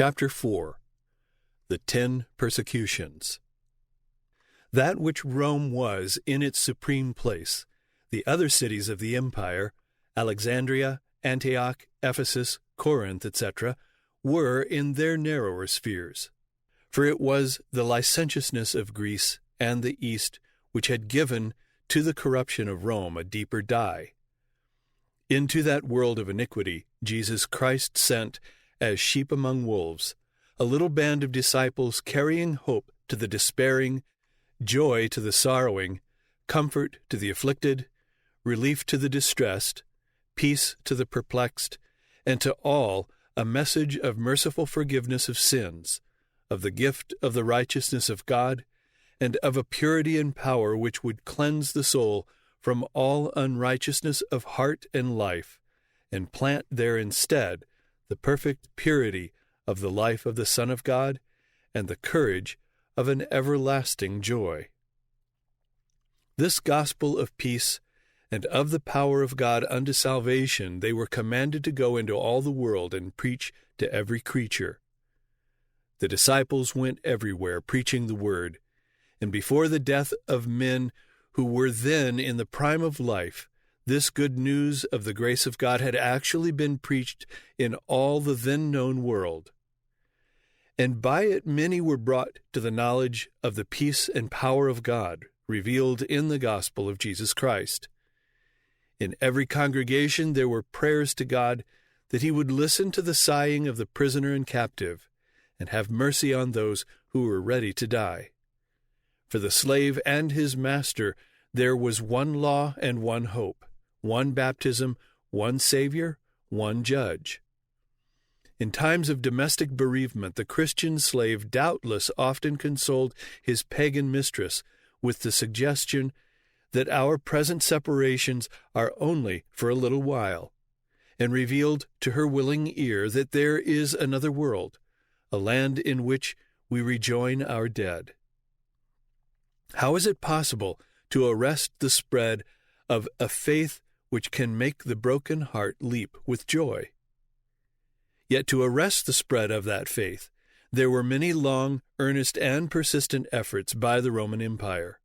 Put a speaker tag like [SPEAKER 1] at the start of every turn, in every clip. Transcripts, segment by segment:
[SPEAKER 1] Chapter 4. The 10 Persecutions. That which Rome was in its supreme place, the other cities of the empire, Alexandria, Antioch, Ephesus, Corinth, etc., were in their narrower spheres. For it was the licentiousness of Greece and the East which had given to the corruption of Rome a deeper dye. Into that world of iniquity Jesus Christ sent, as sheep among wolves, a little band of disciples carrying hope to the despairing, joy to the sorrowing, comfort to the afflicted, relief to the distressed, peace to the perplexed, and to all a message of merciful forgiveness of sins, of the gift of the righteousness of God, and of a purity and power which would cleanse the soul from all unrighteousness of heart and life, and plant there instead the perfect purity of the life of the Son of God and the courage of an everlasting joy. This gospel of peace and of the power of God unto salvation they were commanded to go into all the world and preach to every creature. The disciples went everywhere preaching the word, and before the death of men who were then in the prime of life, this good news of the grace of God had actually been preached in all the then known world. And by it many were brought to the knowledge of the peace and power of God revealed in the gospel of Jesus Christ. In every congregation there were prayers to God that he would listen to the sighing of the prisoner and captive, and have mercy on those who were ready to die. For the slave and his master there was one law and one hope, one baptism, one Savior, one judge. In times of domestic bereavement, the Christian slave doubtless often consoled his pagan mistress with the suggestion that our present separations are only for a little while, and revealed to her willing ear that there is another world, a land in which we rejoin our dead. How is it possible to arrest the spread of a faith which can make the broken heart leap with joy? Yet to arrest the spread of that faith, there were many long, earnest, and persistent efforts by the Roman Empire.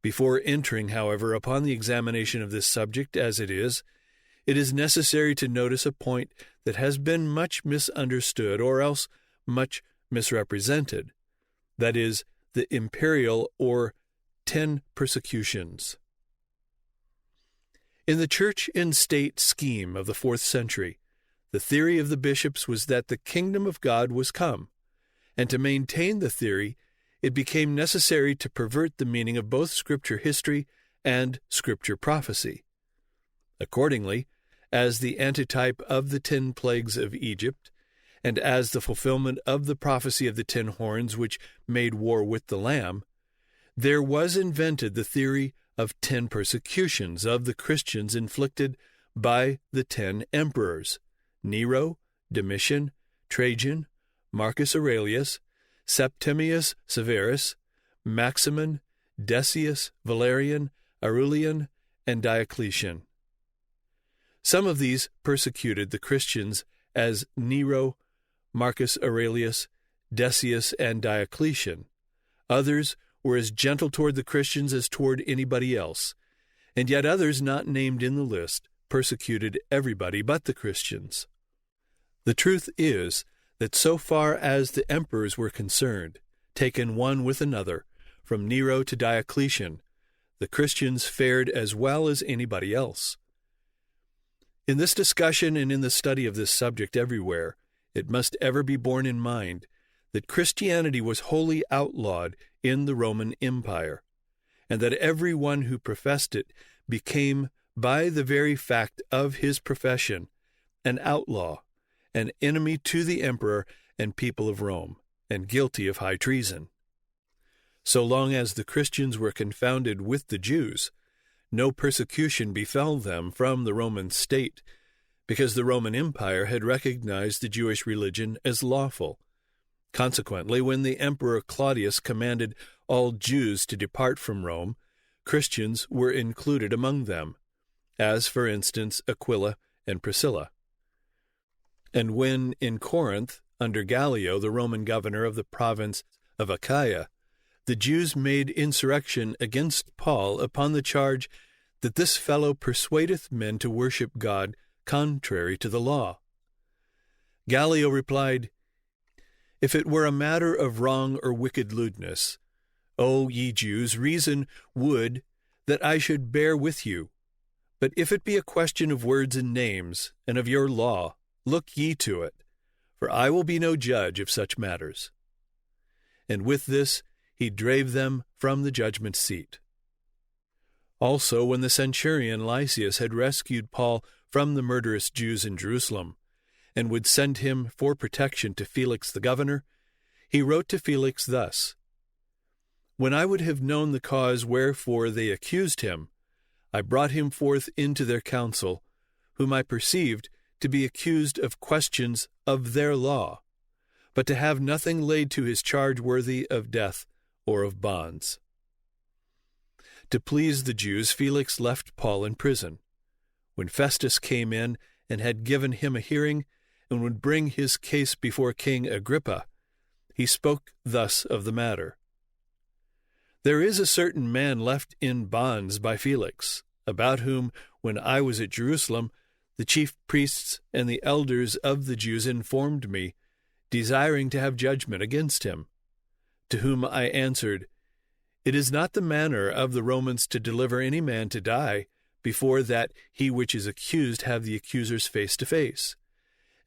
[SPEAKER 1] Before entering, however, upon the examination of this subject as it is necessary to notice a point that has been much misunderstood or else much misrepresented, that is, the imperial or 10 persecutions. In the church and state scheme of the 4th century, the theory of the bishops was that the kingdom of God was come, and to maintain the theory, it became necessary to pervert the meaning of both Scripture history and Scripture prophecy. Accordingly, as the antitype of the 10 plagues of Egypt, and as the fulfillment of the prophecy of the 10 horns which made war with the Lamb, there was invented the theory of 10 persecutions of the Christians inflicted by the 10 emperors, Nero, Domitian, Trajan, Marcus Aurelius, Septimius Severus, Maximin, Decius, Valerian, Aurelian, and Diocletian. Some of these persecuted the Christians as Nero, Marcus Aurelius, Decius, and Diocletian. Others were as gentle toward the Christians as toward anybody else, and yet others not named in the list persecuted everybody but the Christians. The truth is that so far as the emperors were concerned, taken one with another, from Nero to Diocletian, the Christians fared as well as anybody else. In this discussion and in the study of this subject everywhere, it must ever be borne in mind that Christianity was wholly outlawed in the Roman Empire, and that every one who professed it became, by the very fact of his profession, an outlaw, an enemy to the emperor and people of Rome, and guilty of high treason. So long as the Christians were confounded with the Jews, no persecution befell them from the Roman state, because the Roman Empire had recognized the Jewish religion as lawful. Consequently, when the Emperor Claudius commanded all Jews to depart from Rome, Christians were included among them, as, for instance, Aquila and Priscilla. And when in Corinth under Gallio, the Roman governor of the province of Achaia, the Jews made insurrection against Paul upon the charge that this fellow persuadeth men to worship God contrary to the law. Gallio replied, If it were a matter of wrong or wicked lewdness, O ye Jews, reason would that I should bear with you. But if it be a question of words and names, and of your law, look ye to it, for I will be no judge of such matters. And with this he drave them from the judgment seat. Also, when the centurion Lysias had rescued Paul from the murderous Jews in Jerusalem, and would send him for protection to Felix the governor, he wrote to Felix thus, When I would have known the cause wherefore they accused him, I brought him forth into their council, whom I perceived to be accused of questions of their law, but to have nothing laid to his charge worthy of death or of bonds. To please the Jews, Felix left Paul in prison. When Festus came in and had given him a hearing, and would bring his case before King Agrippa, he spoke thus of the matter. There is a certain man left in bonds by Felix, about whom, when I was at Jerusalem, the chief priests and the elders of the Jews informed me, desiring to have judgment against him. To whom I answered, It is not the manner of the Romans to deliver any man to die, before that he which is accused have the accusers face to face,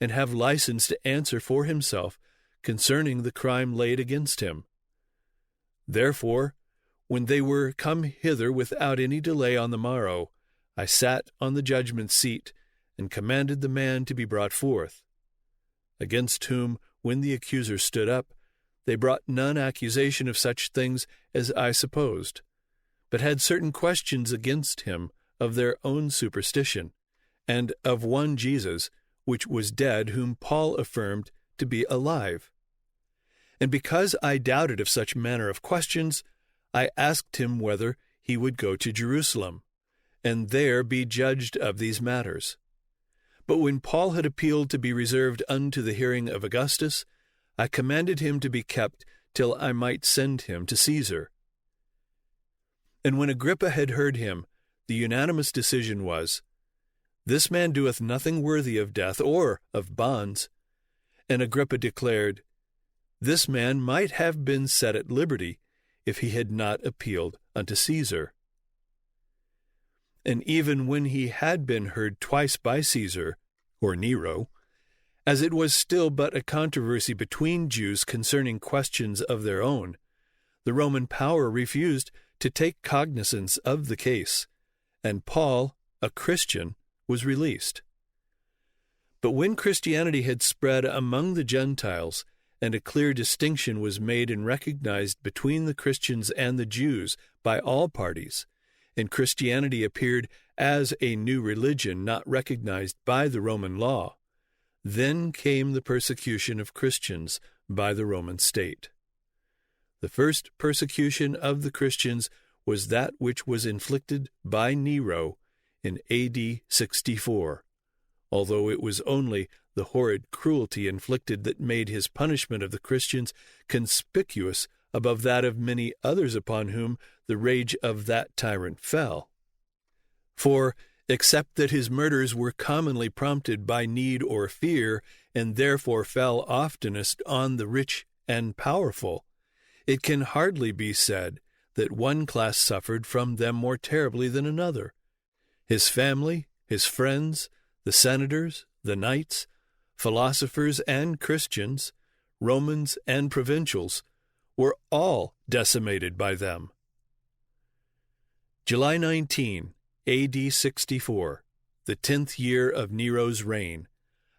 [SPEAKER 1] and have license to answer for himself concerning the crime laid against him. Therefore, when they were come hither without any delay on the morrow, I sat on the judgment seat, and commanded the man to be brought forth. Against whom, when the accusers stood up, they brought none accusation of such things as I supposed, but had certain questions against him of their own superstition, and of one Jesus, which was dead, whom Paul affirmed to be alive. And because I doubted of such manner of questions, I asked him whether he would go to Jerusalem, and there be judged of these matters. But when Paul had appealed to be reserved unto the hearing of Augustus, I commanded him to be kept till I might send him to Caesar. And when Agrippa had heard him, the unanimous decision was, This man doeth nothing worthy of death or of bonds. And Agrippa declared, This man might have been set at liberty if he had not appealed unto Caesar. And even when he had been heard twice by Caesar, or Nero, as it was still but a controversy between Jews concerning questions of their own, the Roman power refused to take cognizance of the case, and Paul, a Christian, was released. But when Christianity had spread among the Gentiles, and a clear distinction was made and recognized between the Christians and the Jews by all parties, and Christianity appeared as a new religion not recognized by the Roman law, then came the persecution of Christians by the Roman state. The first persecution of the Christians was that which was inflicted by Nero in A.D. 64, although it was only the horrid cruelty inflicted that made his punishment of the Christians conspicuous above that of many others upon whom the rage of that tyrant fell. For, except that his murders were commonly prompted by need or fear, and therefore fell oftenest on the rich and powerful, it can hardly be said that one class suffered from them more terribly than another. His family, his friends, the senators, the knights, philosophers and Christians, Romans and provincials, were all decimated by them. July 19, A.D. 64, the 10th year of Nero's reign,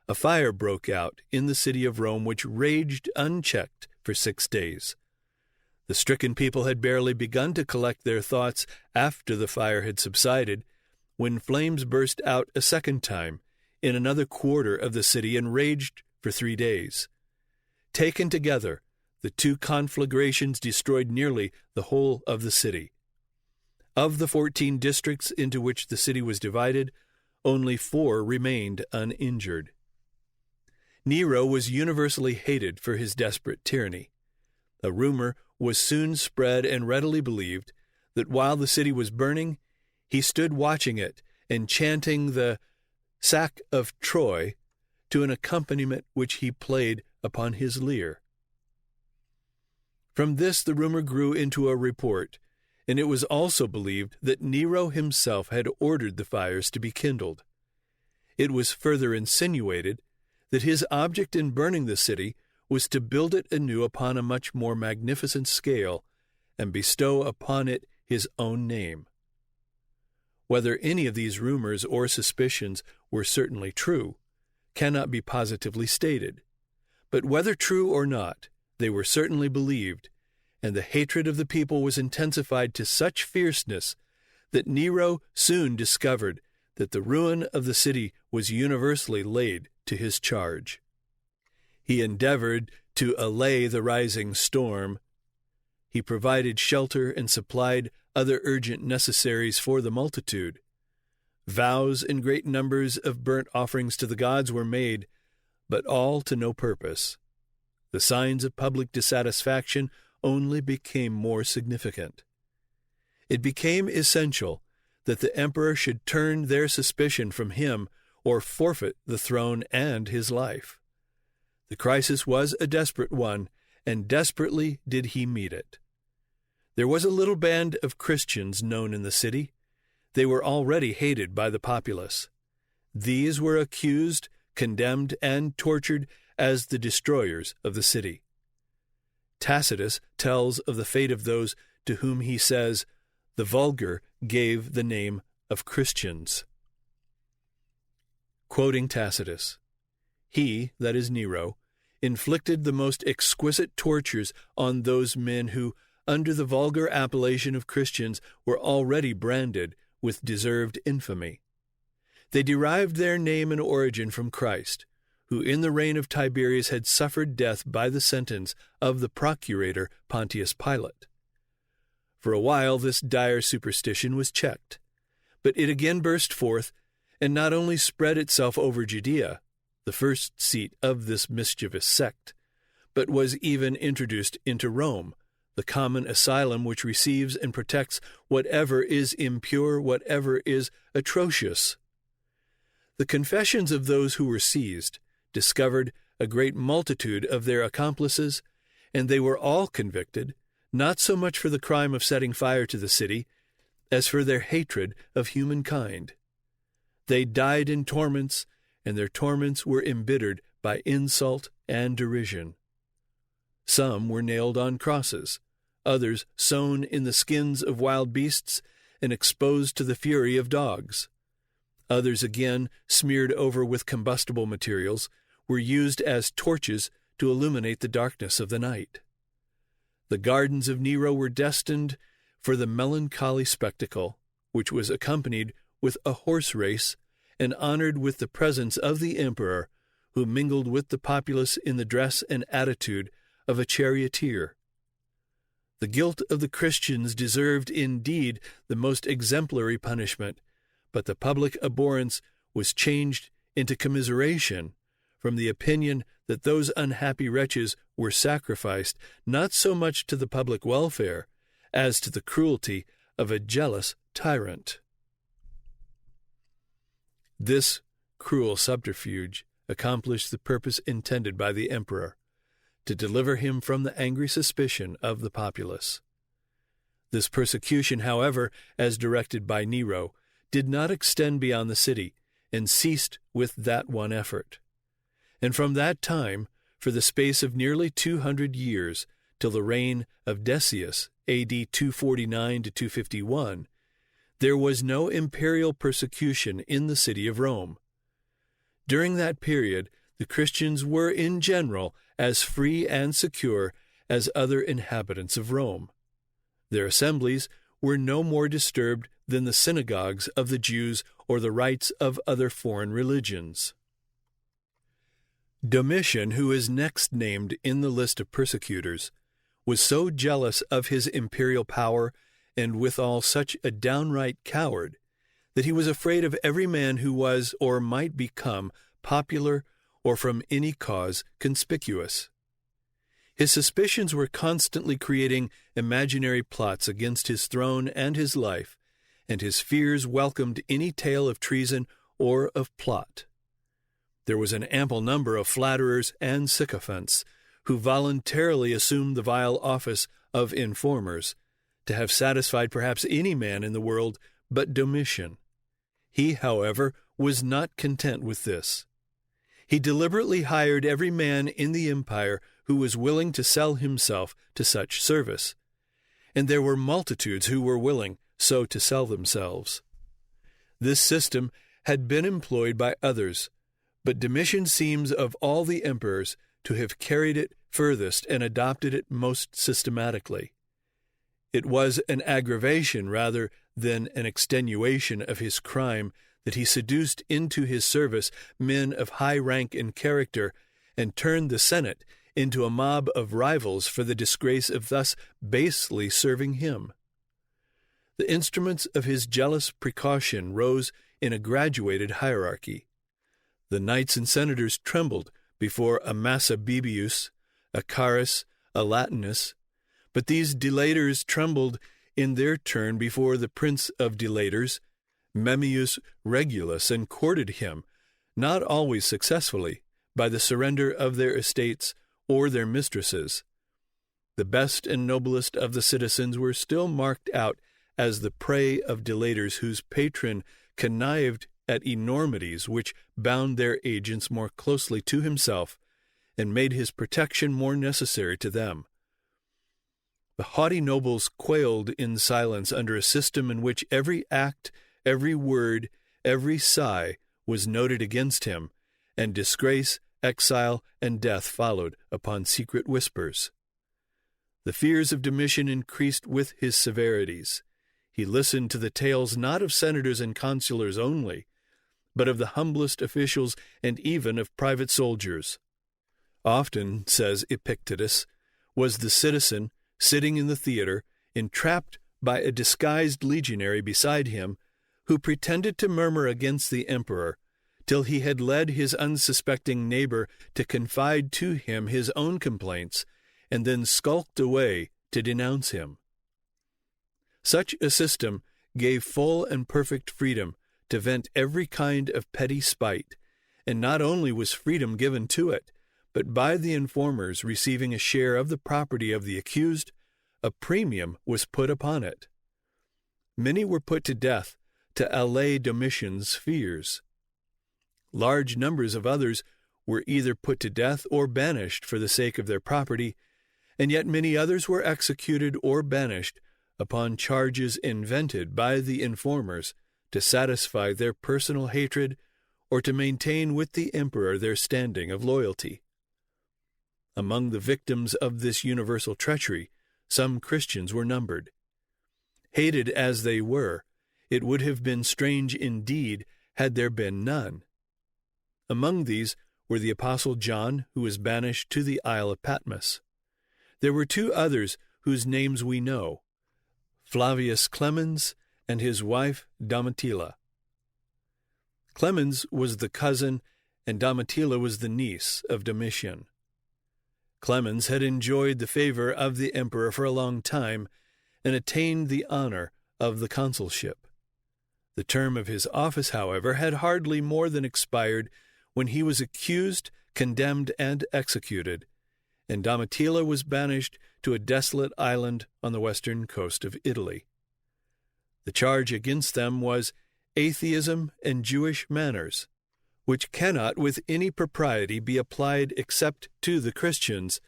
[SPEAKER 1] a fire broke out in the city of Rome which raged unchecked for 6 days. The stricken people had barely begun to collect their thoughts after the fire had subsided, when flames burst out a second time in another quarter of the city and raged for 3 days. Taken together, the two conflagrations destroyed nearly the whole of the city. Of the 14 districts into which the city was divided, only 4 remained uninjured. Nero was universally hated for his desperate tyranny. A rumor was soon spread and readily believed that while the city was burning, he stood watching it and chanting the sack of Troy to an accompaniment which he played upon his lyre. From this the rumor grew into a report, and it was also believed that Nero himself had ordered the fires to be kindled. It was further insinuated that his object in burning the city was to build it anew upon a much more magnificent scale and bestow upon it his own name. Whether any of these rumors or suspicions were certainly true cannot be positively stated, but whether true or not, they were certainly believed, and the hatred of the people was intensified to such fierceness that Nero soon discovered that the ruin of the city was universally laid to his charge. He endeavored to allay the rising storm. He provided shelter and supplied other urgent necessaries for the multitude. Vows in great numbers of burnt offerings to the gods were made, but all to no purpose. The signs of public dissatisfaction only became more significant. It became essential that the emperor should turn their suspicion from him or forfeit the throne and his life. The crisis was a desperate one, and desperately did he meet it. There was a little band of Christians known in the city. They were already hated by the populace. These were accused, condemned, and tortured as the destroyers of the city. Tacitus tells of the fate of those to whom he says, "The vulgar gave the name of Christians." Quoting Tacitus, "He, that is Nero, inflicted the most exquisite tortures on those men who, under the vulgar appellation of Christians, were already branded with deserved infamy. They derived their name and origin from Christ, who in the reign of Tiberius had suffered death by the sentence of the procurator Pontius Pilate. For a while this dire superstition was checked, but it again burst forth, and not only spread itself over Judea, the first seat of this mischievous sect, but was even introduced into Rome, the common asylum which receives and protects whatever is impure, whatever is atrocious. The confessions of those who were seized discovered a great multitude of their accomplices, and they were all convicted, not so much for the crime of setting fire to the city, as for their hatred of humankind. They died in torments, and their torments were embittered by insult and derision. Some were nailed on crosses, others sewn in the skins of wild beasts and exposed to the fury of dogs. Others again, smeared over with combustible materials, were used as torches to illuminate the darkness of the night. The Gardens of Nero were destined for the melancholy spectacle, which was accompanied with a horse race and honored with the presence of the emperor, who mingled with the populace in the dress and attitude of a charioteer. The guilt of the Christians deserved indeed the most exemplary punishment, but the public abhorrence was changed into commiseration from the opinion that those unhappy wretches were sacrificed not so much to the public welfare as to the cruelty of a jealous tyrant. This cruel subterfuge accomplished the purpose intended by the emperor, to deliver him from the angry suspicion of the populace. This persecution, however, as directed by Nero, did not extend beyond the city, and ceased with that one effort. And from that time, for the space of nearly 200 years, till the reign of Decius, A.D. 249 to 251, there was no imperial persecution in the city of Rome. During that period, the Christians were in general as free and secure as other inhabitants of Rome. Their assemblies were no more disturbed than the synagogues of the Jews or the rites of other foreign religions. Domitian, who is next named in the list of persecutors, was so jealous of his imperial power and withal such a downright coward that he was afraid of every man who was or might become popular or from any cause conspicuous. His suspicions were constantly creating imaginary plots against his throne and his life, and his fears welcomed any tale of treason or of plot. There was an ample number of flatterers and sycophants who voluntarily assumed the vile office of informers, to have satisfied perhaps any man in the world but Domitian. He, however, was not content with this. He deliberately hired every man in the empire who was willing to sell himself to such service, and there were multitudes who were willing so to sell themselves. This system had been employed by others, but Domitian seems of all the emperors to have carried it furthest and adopted it most systematically. It was an aggravation rather than an extenuation of his crime that he seduced into his service men of high rank and character, and turned the Senate into a mob of rivals for the disgrace of thus basely serving him. The instruments of his jealous precaution rose in a graduated hierarchy. The knights and senators trembled before a Massabibius, a Carus, a Latinus, but these delators trembled in their turn before the prince of delators, Memmius Regulus, and courted him, not always successfully, by the surrender of their estates or their mistresses. The best and noblest of the citizens were still marked out as the prey of delators whose patron connived at enormities which bound their agents more closely to himself and made his protection more necessary to them. The haughty nobles quailed in silence under a system in which every act, every word, every sigh was noted against him, and disgrace, exile, and death followed upon secret whispers. The fears of Domitian increased with his severities. He listened to the tales not of senators and consulars only, but of the humblest officials and even of private soldiers. Often, says Epictetus, was the citizen, sitting in the theater, entrapped by a disguised legionary beside him, who pretended to murmur against the emperor, till he had led his unsuspecting neighbor to confide to him his own complaints, and then skulked away to denounce him. Such a system gave full and perfect freedom to vent every kind of petty spite, and not only was freedom given to it, but by the informers receiving a share of the property of the accused, a premium was put upon it. Many were put to death to allay Domitian's fears. Large numbers of others were either put to death or banished for the sake of their property, and yet many others were executed or banished upon charges invented by the informers to satisfy their personal hatred or to maintain with the emperor their standing of loyalty. Among the victims of this universal treachery, some Christians were numbered. Hated as they were, it would have been strange indeed had there been none. Among these were the Apostle John, who was banished to the Isle of Patmos. There were two others whose names we know, Flavius Clemens and his wife Domitilla. Clemens was the cousin, and Domitilla was the niece of Domitian. Clemens had enjoyed the favor of the emperor for a long time, and attained the honor of the consulship. The term of his office, however, had hardly more than expired when he was accused, condemned, and executed, and Domitilla was banished to a desolate island on the western coast of Italy. The charge against them was atheism and Jewish manners, which cannot with any propriety be applied except to the Christians,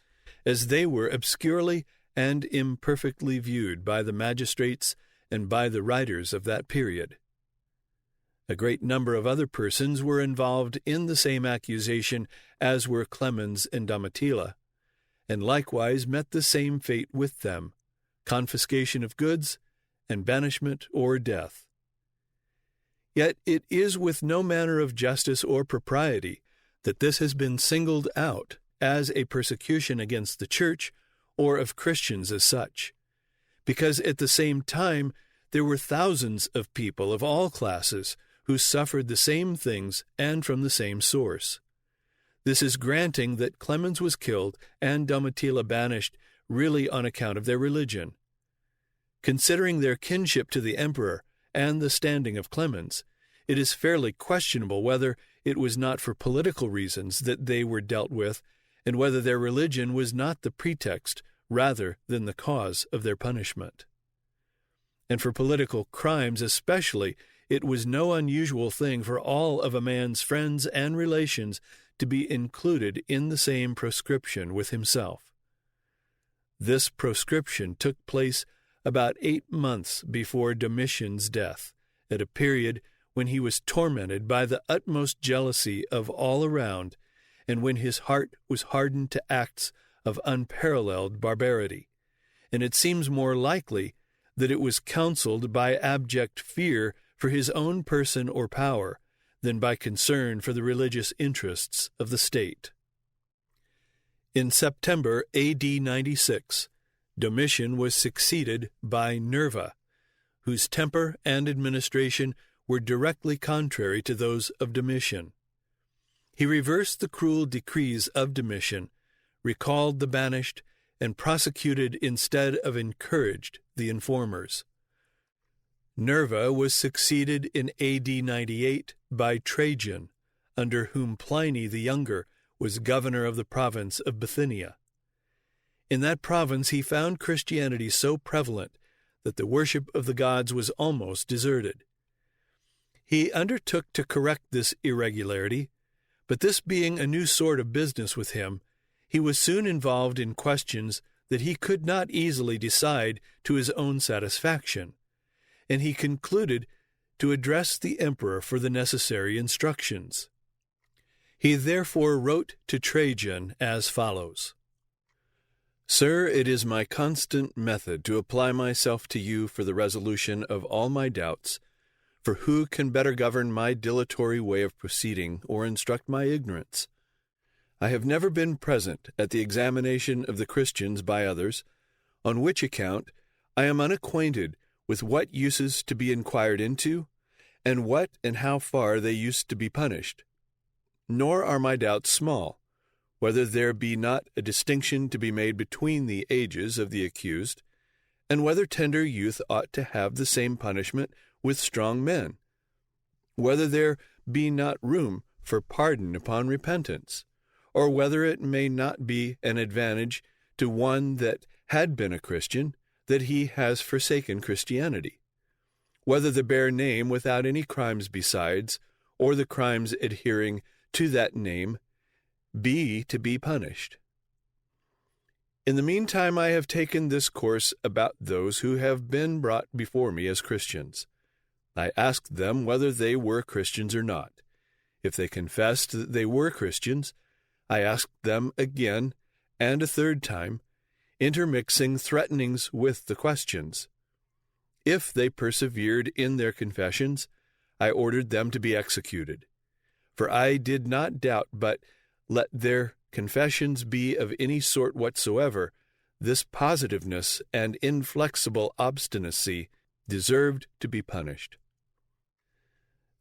[SPEAKER 1] as they were obscurely and imperfectly viewed by the magistrates and by the writers of that period. A great number of other persons were involved in the same accusation as were Clemens and Domitilla, and likewise met the same fate with them, confiscation of goods and banishment or death. Yet it is with no manner of justice or propriety that this has been singled out as a persecution against the Church or of Christians as such, because at the same time there were thousands of people of all classes who suffered the same things and from the same source. This is granting that Clemens was killed and Domitilla banished really on account of their religion. Considering their kinship to the emperor and the standing of Clemens, it is fairly questionable whether it was not for political reasons that they were dealt with, and whether their religion was not the pretext rather than the cause of their punishment. And for political crimes especially, it was no unusual thing for all of a man's friends and relations to be included in the same proscription with himself. This proscription took place about 8 months before Domitian's death, at a period when he was tormented by the utmost jealousy of all around, and when his heart was hardened to acts of unparalleled barbarity, and it seems more likely that it was counseled by abject fear for his own person or power than by concern for the religious interests of the state. In September A.D. 96, Domitian was succeeded by Nerva, whose temper and administration were directly contrary to those of Domitian. He reversed the cruel decrees of Domitian, recalled the banished, and prosecuted instead of encouraged the informers. Nerva was succeeded in A.D. 98 by Trajan, under whom Pliny the Younger was governor of the province of Bithynia. In that province he found Christianity so prevalent that the worship of the gods was almost deserted. He undertook to correct this irregularity, but this being a new sort of business with him, he was soon involved in questions that he could not easily decide to his own satisfaction, and he concluded to address the emperor for the necessary instructions. He therefore wrote to Trajan as follows: "Sir, it is my constant method to apply myself to you for the resolution of all my doubts, for who can better govern my dilatory way of proceeding or instruct my ignorance? I have never been present at the examination of the Christians by others, on which account I am unacquainted with what uses to be inquired into, and what and how far they used to be punished. Nor are my doubts small, whether there be not a distinction to be made between the ages of the accused, and whether tender youth ought to have the same punishment with strong men, whether there be not room for pardon upon repentance, or whether it may not be an advantage to one that had been a Christian that he has forsaken Christianity, whether the bare name without any crimes besides, or the crimes adhering to that name, be to be punished. In the meantime I have taken this course about those who have been brought before me as Christians. I asked them whether they were Christians or not. If they confessed that they were Christians, I asked them again and a third time, intermixing threatenings with the questions. If they persevered in their confessions, I ordered them to be executed. For I did not doubt, but let their confessions be of any sort whatsoever, this positiveness and inflexible obstinacy deserved to be punished.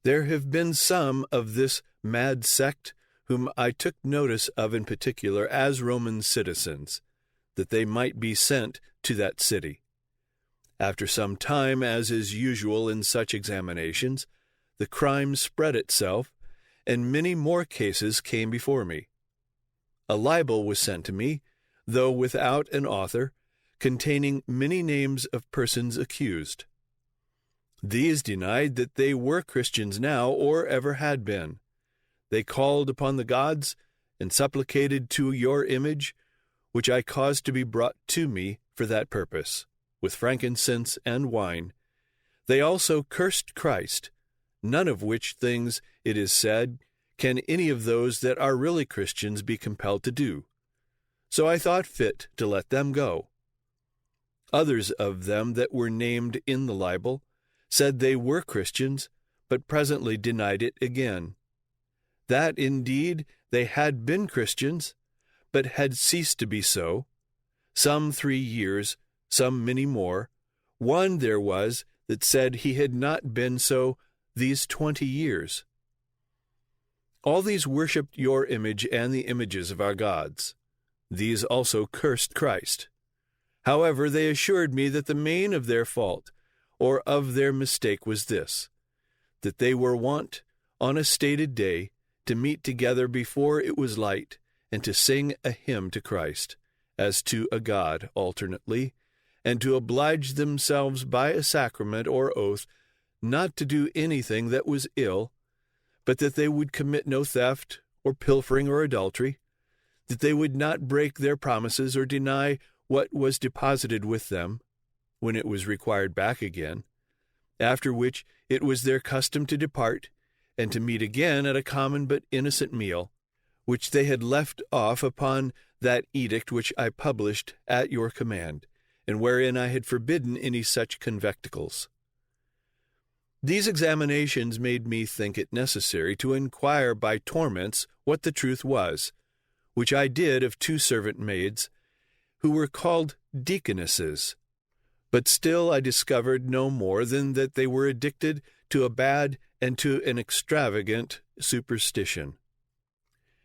[SPEAKER 1] There have been some of this mad sect whom I took notice of in particular as Roman citizens, that they might be sent to that city. After some time, as is usual in such examinations, the crime spread itself, and many more cases came before me. A libel was sent to me, though without an author, containing many names of persons accused. These denied that they were Christians now or ever had been. They called upon the gods and supplicated to your image, which I caused to be brought to me for that purpose, with frankincense and wine. They also cursed Christ, none of which things, it is said, can any of those that are really Christians be compelled to do. So I thought fit to let them go. Others of them that were named in the libel said they were Christians, but presently denied it again. That indeed they had been Christians, but had ceased to be so, some 3 years, some many more. One there was that said he had not been so these 20 years. All these worshipped your image and the images of our gods. These also cursed Christ. However, they assured me that the main of their fault, or of their mistake, was this, that they were wont, on a stated day, to meet together before it was light, and to sing a hymn to Christ, as to a god alternately, and to oblige themselves by a sacrament or oath not to do anything that was ill, but that they would commit no theft, or pilfering, or adultery, that they would not break their promises or deny what was deposited with them, when it was required back again, after which it was their custom to depart, and to meet again at a common but innocent meal, which they had left off upon that edict which I published at your command, and wherein I had forbidden any such conventicles. These examinations made me think it necessary to inquire by torments what the truth was, which I did of 2 servant maids, who were called deaconesses. But still I discovered no more than that they were addicted to a bad and to an extravagant superstition.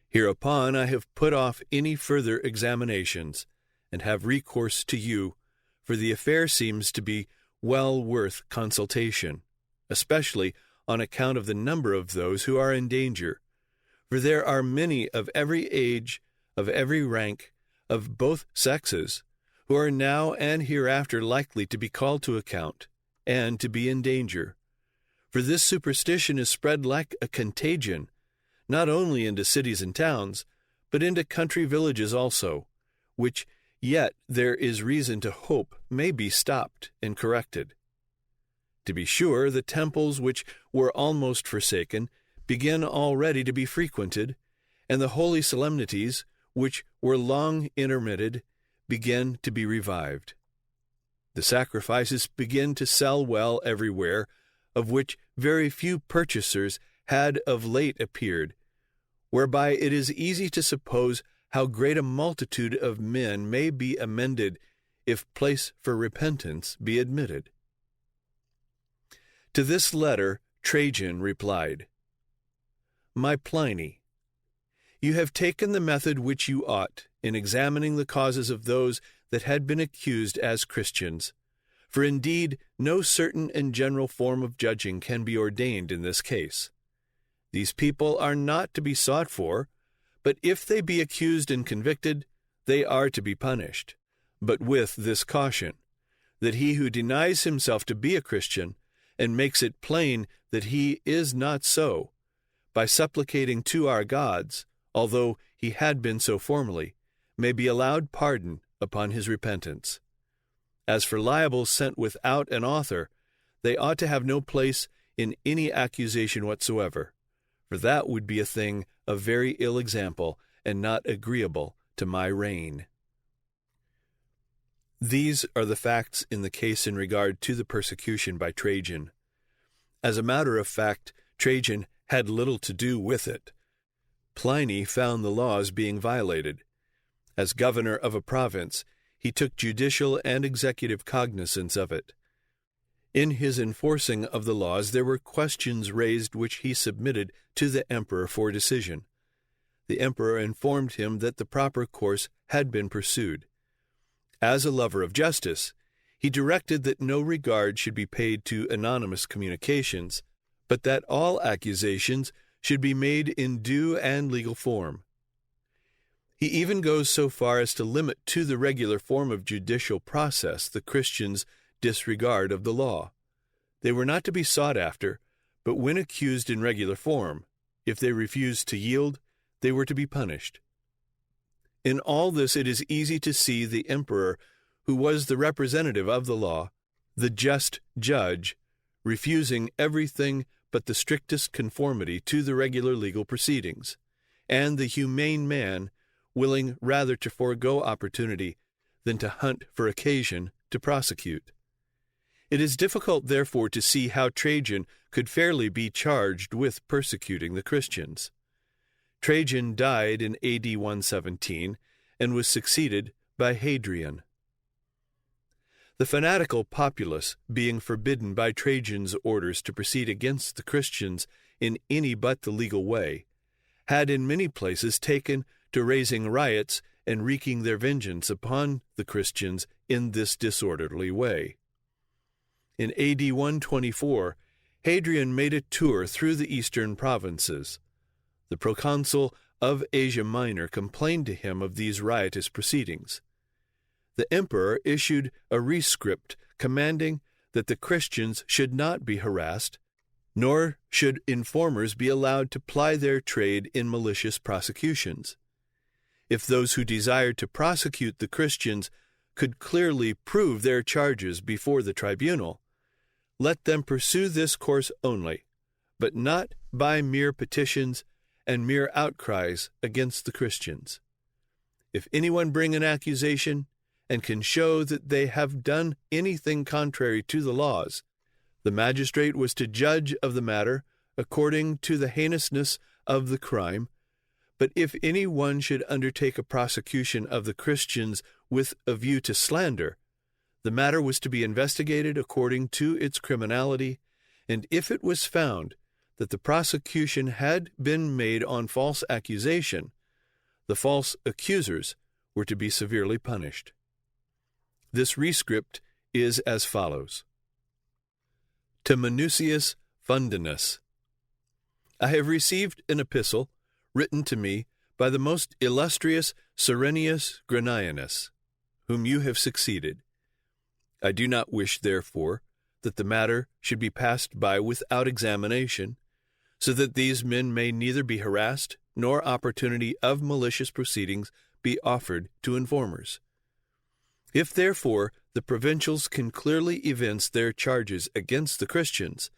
[SPEAKER 1] Hereupon I have put off any further examinations, and have recourse to you, for the affair seems to be well worth consultation, especially on account of the number of those who are in danger, for there are many of every age, of every rank, of both sexes, who are now and hereafter likely to be called to account, and to be in danger. For this superstition is spread like a contagion, not only into cities and towns, but into country villages also, which yet there is reason to hope may be stopped and corrected. To be sure, the temples which were almost forsaken begin already to be frequented, and the holy solemnities, which were long intermitted, begin to be revived. The sacrifices begin to sell well everywhere, of which very few purchasers had of late appeared, whereby it is easy to suppose how great a multitude of men may be amended if place for repentance be admitted. To this letter Trajan replied, My Pliny, you have taken the method which you ought in examining the causes of those that had been accused as Christians, for indeed no certain and general form of judging can be ordained in this case. These people are not to be sought for, but if they be accused and convicted, they are to be punished, but with this caution, that he who denies himself to be a Christian and makes it plain that he is not so, by supplicating to our gods, although he had been so formerly, may be allowed pardon upon his repentance. As for libels sent without an author, they ought to have no place in any accusation whatsoever, for that would be a thing of very ill example, and not agreeable to my reign. These are the facts in the case in regard to the persecution by Trajan. As a matter of fact, Trajan had little to do with it. Pliny found the laws being violated. As governor of a province, he took judicial and executive cognizance of it. In his enforcing of the laws there were questions raised which he submitted to the emperor for decision. The emperor informed him that the proper course had been pursued. As a lover of justice, he directed that no regard should be paid to anonymous communications, but that all accusations should be made in due and legal form. He even goes so far as to limit to the regular form of judicial process the Christians' disregard of the law. They were not to be sought after, but when accused in regular form, if they refused to yield, they were to be punished. In all this it is easy to see the emperor, who was the representative of the law, the just judge, refusing everything but the strictest conformity to the regular legal proceedings, and the humane man, willing rather to forego opportunity than to hunt for occasion to prosecute. It is difficult, therefore, to see how Trajan could fairly be charged with persecuting the Christians. Trajan died in A.D. 117 and was succeeded by Hadrian. The fanatical populace, being forbidden by Trajan's orders to proceed against the Christians in any but the legal way, had in many places taken to raising riots and wreaking their vengeance upon the Christians in this disorderly way. In AD 124, Hadrian made a tour through the eastern provinces. The proconsul of Asia Minor complained to him of these riotous proceedings. The emperor issued a rescript commanding that the Christians should not be harassed, nor should informers be allowed to ply their trade in malicious prosecutions. If those who desired to prosecute the Christians could clearly prove their charges before the tribunal, let them pursue this course only, but not by mere petitions and mere outcries against the Christians. If anyone bring an accusation and can show that they have done anything contrary to the laws, the magistrate was to judge of the matter according to the heinousness of the crime. But if any one should undertake a prosecution of the Christians with a view to slander, the matter was to be investigated according to its criminality, and if it was found that the prosecution had been made on false accusation, the false accusers were to be severely punished. This rescript is as follows. To Minucius Fundinus, I have received an epistle written to me by the most illustrious Cyrenius Granianus, whom you have succeeded. I do not wish, therefore, that the matter should be passed by without examination, so that these men may neither be harassed nor opportunity of malicious proceedings be offered to informers. If, therefore, the provincials can clearly evince their charges against the Christians,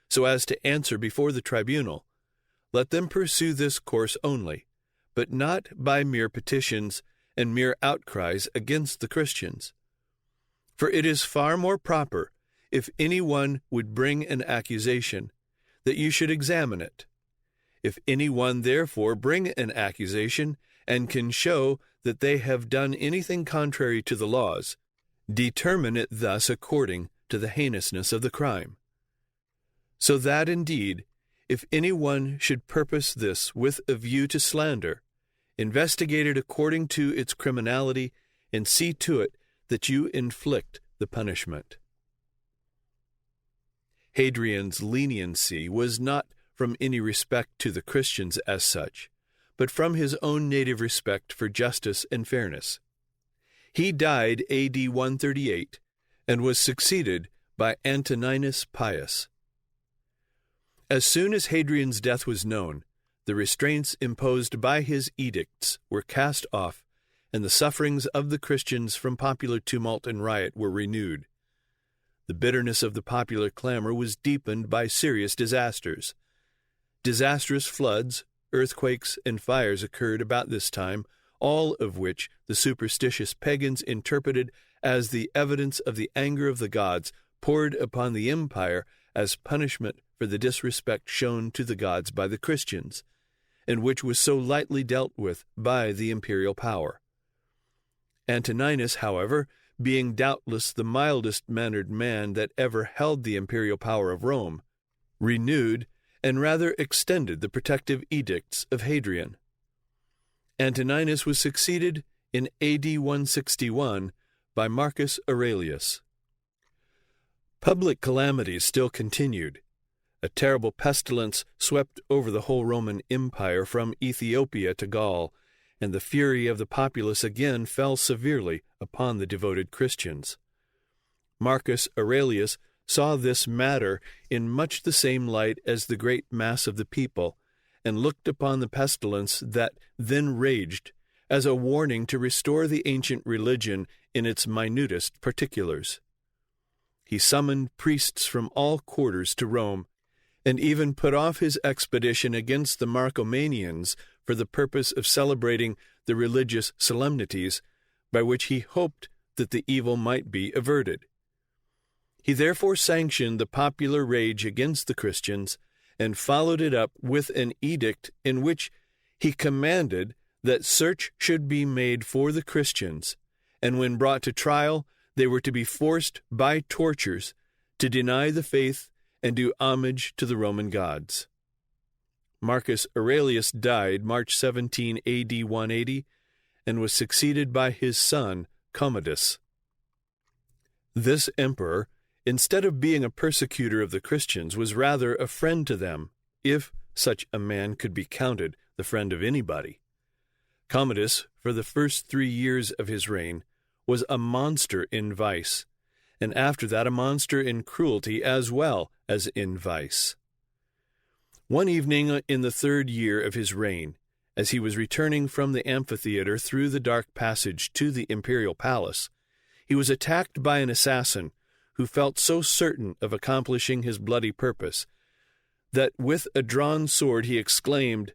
[SPEAKER 1] so as to answer before the tribunal, let them pursue this course only, but not by mere petitions and mere outcries against the Christians. For it is far more proper, if any one would bring an accusation, that you should examine it. If any one therefore bring an accusation, and can show that they have done anything contrary to the laws, determine it thus according to the heinousness of the crime. So that indeed, if any one should purpose this with a view to slander, investigate it according to its criminality, and see to it that you inflict the punishment. Hadrian's leniency was not from any respect to the Christians as such, but from his own native respect for justice and fairness. He died AD 138 and was succeeded by Antoninus Pius. As soon as Hadrian's death was known, the restraints imposed by his edicts were cast off, and the sufferings of the Christians from popular tumult and riot were renewed. The bitterness of the popular clamor was deepened by serious disasters. Disastrous floods, earthquakes, and fires occurred about this time, all of which the superstitious pagans interpreted as the evidence of the anger of the gods poured upon the empire as punishment for the disrespect shown to the gods by the Christians, and which was so lightly dealt with by the imperial power. Antoninus, however, being doubtless the mildest-mannered man that ever held the imperial power of Rome, renewed and rather extended the protective edicts of Hadrian. Antoninus was succeeded in AD 161 by Marcus Aurelius. Public calamities still continued. A terrible pestilence swept over the whole Roman Empire from Ethiopia to Gaul, and the fury of the populace again fell severely upon the devoted Christians. Marcus Aurelius saw this matter in much the same light as the great mass of the people, and looked upon the pestilence that then raged as a warning to restore the ancient religion in its minutest particulars. He summoned priests from all quarters to Rome, and even put off his expedition against the Marcomannians for the purpose of celebrating the religious solemnities, by which he hoped that the evil might be averted. He therefore sanctioned the popular rage against the Christians, and followed it up with an edict in which he commanded that search should be made for the Christians, and when brought to trial, they were to be forced by tortures to deny the faith and do homage to the Roman gods. Marcus Aurelius died March 17 AD 180 and was succeeded by his son Commodus. This emperor, instead of being a persecutor of the Christians, was rather a friend to them, if such a man could be counted the friend of anybody. Commodus, for the first 3 years of his reign, was a monster in vice, and after that a monster in cruelty as well as in vice. One evening in the 3rd year of his reign, as he was returning from the amphitheater through the dark passage to the imperial palace, he was attacked by an assassin who felt so certain of accomplishing his bloody purpose that with a drawn sword he exclaimed,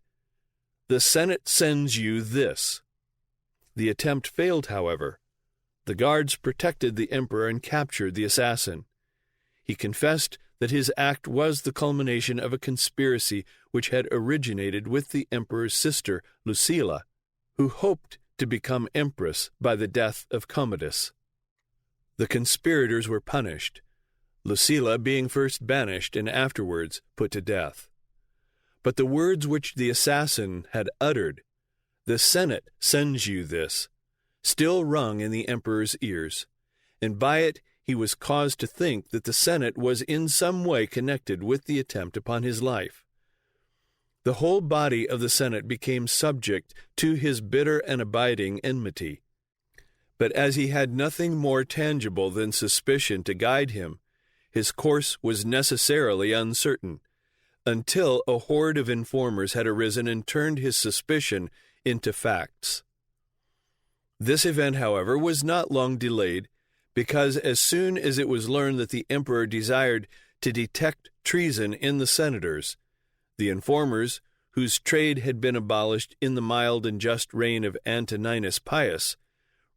[SPEAKER 1] "The Senate sends you this." The attempt failed, however. The guards protected the emperor and captured the assassin. He confessed that his act was the culmination of a conspiracy which had originated with the emperor's sister, Lucilla, who hoped to become empress by the death of Commodus. The conspirators were punished, Lucilla being first banished and afterwards put to death. But the words which the assassin had uttered, "The Senate sends you this," still rung in the emperor's ears, and by it he was caused to think that the Senate was in some way connected with the attempt upon his life. The whole body of the Senate became subject to his bitter and abiding enmity. But as he had nothing more tangible than suspicion to guide him, his course was necessarily uncertain, until a horde of informers had arisen and turned his suspicion into facts. This event, however, was not long delayed, because as soon as it was learned that the emperor desired to detect treason in the senators, the informers, whose trade had been abolished in the mild and just reign of Antoninus Pius,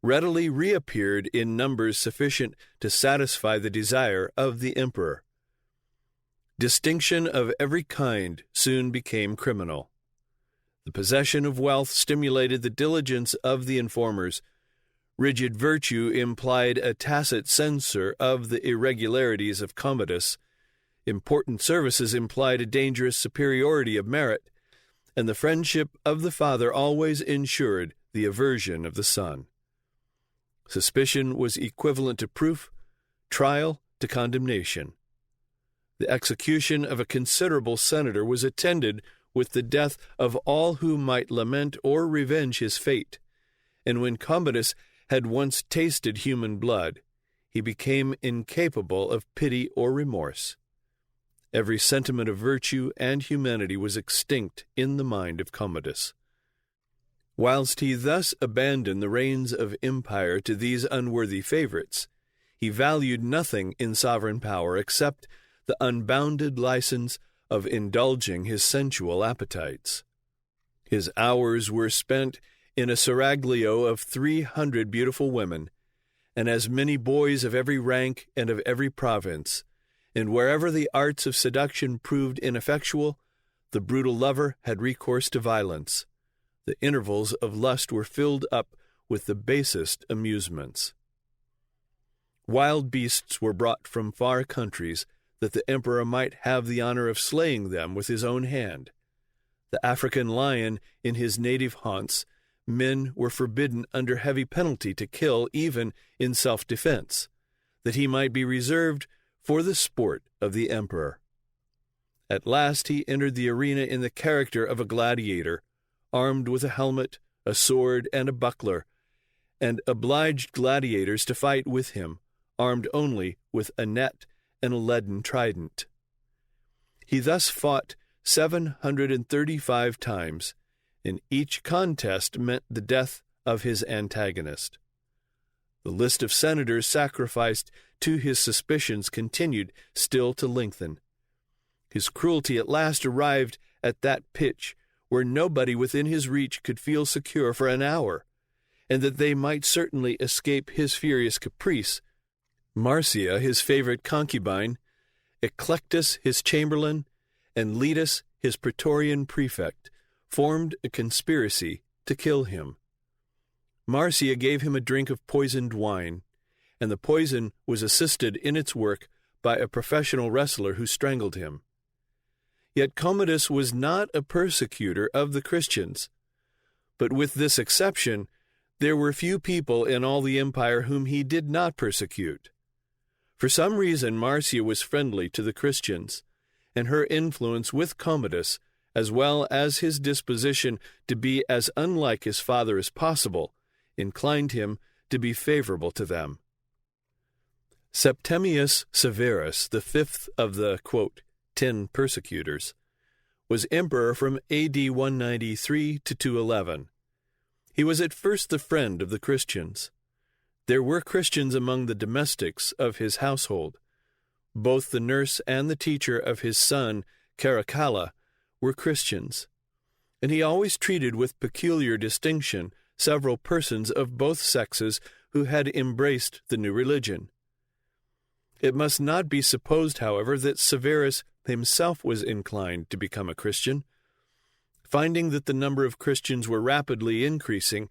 [SPEAKER 1] readily reappeared in numbers sufficient to satisfy the desire of the emperor. Distinction of every kind soon became criminal. The possession of wealth stimulated the diligence of the informers. Rigid virtue implied a tacit censure of the irregularities of Commodus. Important services implied a dangerous superiority of merit, and the friendship of the father always ensured the aversion of the son. Suspicion was equivalent to proof, trial to condemnation. The execution of a considerable senator was attended with the death of all who might lament or revenge his fate, and when Commodus had once tasted human blood, he became incapable of pity or remorse. Every sentiment of virtue and humanity was extinct in the mind of Commodus. Whilst he thus abandoned the reins of empire to these unworthy favorites, he valued nothing in sovereign power except the unbounded license of indulging his sensual appetites. His hours were spent in a seraglio of 300 beautiful women, and as many boys of every rank and of every province, and wherever the arts of seduction proved ineffectual, the brutal lover had recourse to violence. The intervals of lust were filled up with the basest amusements. Wild beasts were brought from far countries, that the emperor might have the honor of slaying them with his own hand. The African lion in his native haunts, men were forbidden under heavy penalty to kill even in self-defense, that he might be reserved for the sport of the emperor. At last he entered the arena in the character of a gladiator, armed with a helmet, a sword, and a buckler, and obliged gladiators to fight with him, armed only with a net and a leaden trident. He thus fought 735 times, and each contest meant the death of his antagonist. The list of senators sacrificed to his suspicions continued still to lengthen. His cruelty at last arrived at that pitch where nobody within his reach could feel secure for an hour, and that they might certainly escape his furious caprice. Marcia, his favorite concubine, Eclectus, his chamberlain, and Letus, his praetorian prefect, formed a conspiracy to kill him. Marcia gave him a drink of poisoned wine, and the poison was assisted in its work by a professional wrestler who strangled him. Yet Commodus was not a persecutor of the Christians. But with this exception, there were few people in all the empire whom he did not persecute. For some reason, Marcia was friendly to the Christians, and her influence with Commodus, as well as his disposition to be as unlike his father as possible, inclined him to be favorable to them. Septimius Severus, the fifth of the, quote, 10 persecutors, was emperor from A.D. 193 to 211. He was at first the friend of the Christians. There were Christians among the domestics of his household. Both the nurse and the teacher of his son, Caracalla, were Christians, and he always treated with peculiar distinction several persons of both sexes who had embraced the new religion. It must not be supposed, however, that Severus himself was inclined to become a Christian. Finding that the number of Christians were rapidly increasing,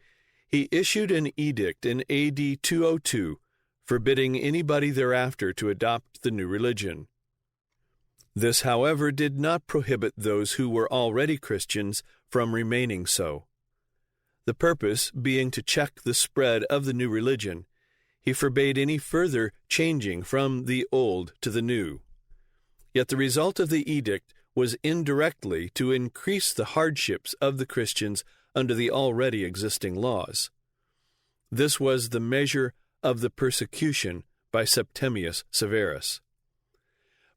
[SPEAKER 1] he issued an edict in A.D. 202 forbidding anybody thereafter to adopt the new religion. This, however, did not prohibit those who were already Christians from remaining so. The purpose being to check the spread of the new religion, he forbade any further changing from the old to the new. Yet the result of the edict was indirectly to increase the hardships of the Christians under the already existing laws. This was the measure of the persecution by Septimius Severus.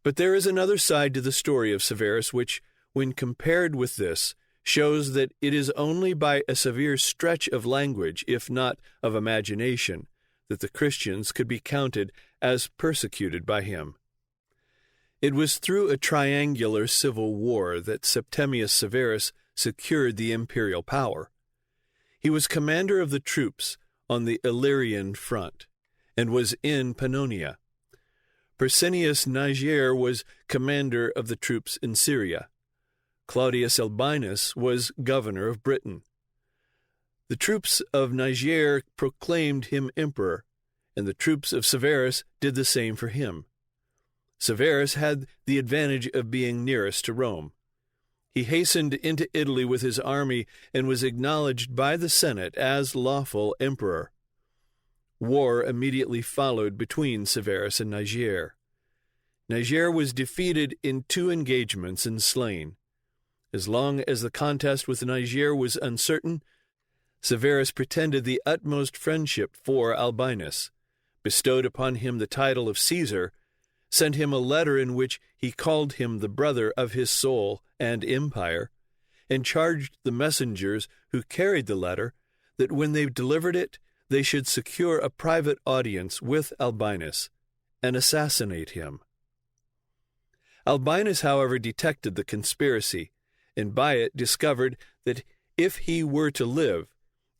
[SPEAKER 1] But there is another side to the story of Severus which, when compared with this, shows that it is only by a severe stretch of language, if not of imagination, that the Christians could be counted as persecuted by him. It was through a triangular civil war that Septimius Severus secured the imperial power. He was commander of the troops on the Illyrian front, and was in Pannonia. Persinius Niger was commander of the troops in Syria. Claudius Albinus was governor of Britain. The troops of Niger proclaimed him emperor, and the troops of Severus did the same for him. Severus had the advantage of being nearest to Rome. He hastened into Italy with his army and was acknowledged by the Senate as lawful emperor. War immediately followed between Severus and Niger. Niger was defeated in 2 engagements and slain. As long as the contest with Niger was uncertain, Severus pretended the utmost friendship for Albinus, bestowed upon him the title of Caesar, sent him a letter in which he called him the brother of his soul and empire, and charged the messengers who carried the letter that when they delivered it, they should secure a private audience with Albinus and assassinate him. Albinus, however, detected the conspiracy, and by it discovered that if he were to live,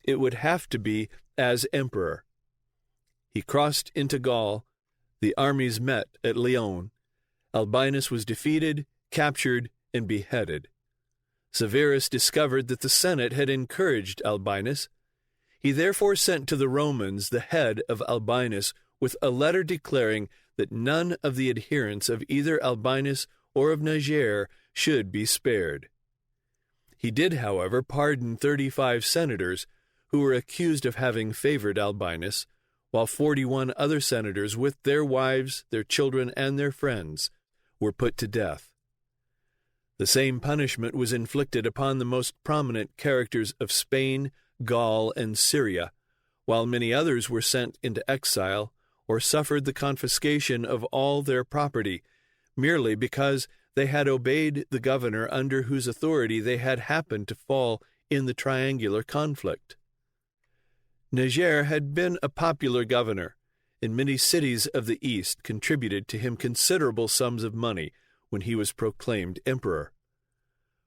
[SPEAKER 1] it would have to be as emperor. He crossed into Gaul. The armies met at Lyon. Albinus was defeated, captured, and beheaded. Severus discovered that the Senate had encouraged Albinus. He therefore sent to the Romans the head of Albinus with a letter declaring that none of the adherents of either Albinus or of Niger should be spared. He did, however, pardon 35 senators who were accused of having favored Albinus, while 41 other senators with their wives, their children, and their friends were put to death. The same punishment was inflicted upon the most prominent characters of Spain, Gaul, and Syria, while many others were sent into exile or suffered the confiscation of all their property, merely because they had obeyed the governor under whose authority they had happened to fall in the triangular conflict. Niger had been a popular governor, and many cities of the East contributed to him considerable sums of money when he was proclaimed emperor.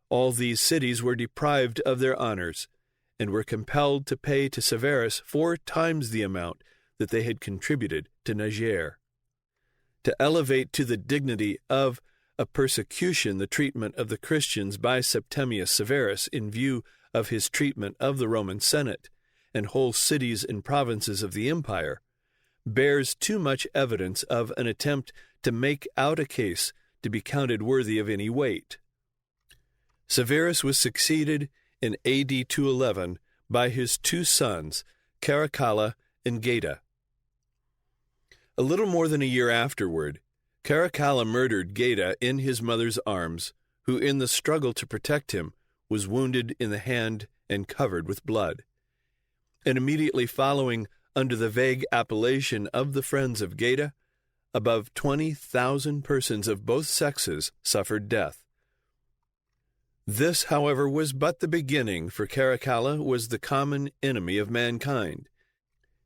[SPEAKER 1] All these cities were deprived of their honors, and were compelled to pay to Severus 4 times the amount that they had contributed to Niger. To elevate to the dignity of a persecution the treatment of the Christians by Septimius Severus in view of his treatment of the Roman Senate and whole cities and provinces of the empire, bears too much evidence of an attempt to make out a case to be counted worthy of any weight. Severus was succeeded in AD 211 by his two sons, Caracalla and Geta. A little more than a year afterward, Caracalla murdered Geta in his mother's arms, who in the struggle to protect him was wounded in the hand and covered with blood. And immediately following, under the vague appellation of the friends of Geta, above 20,000 persons of both sexes suffered death. This, however, was but the beginning, for Caracalla was the common enemy of mankind.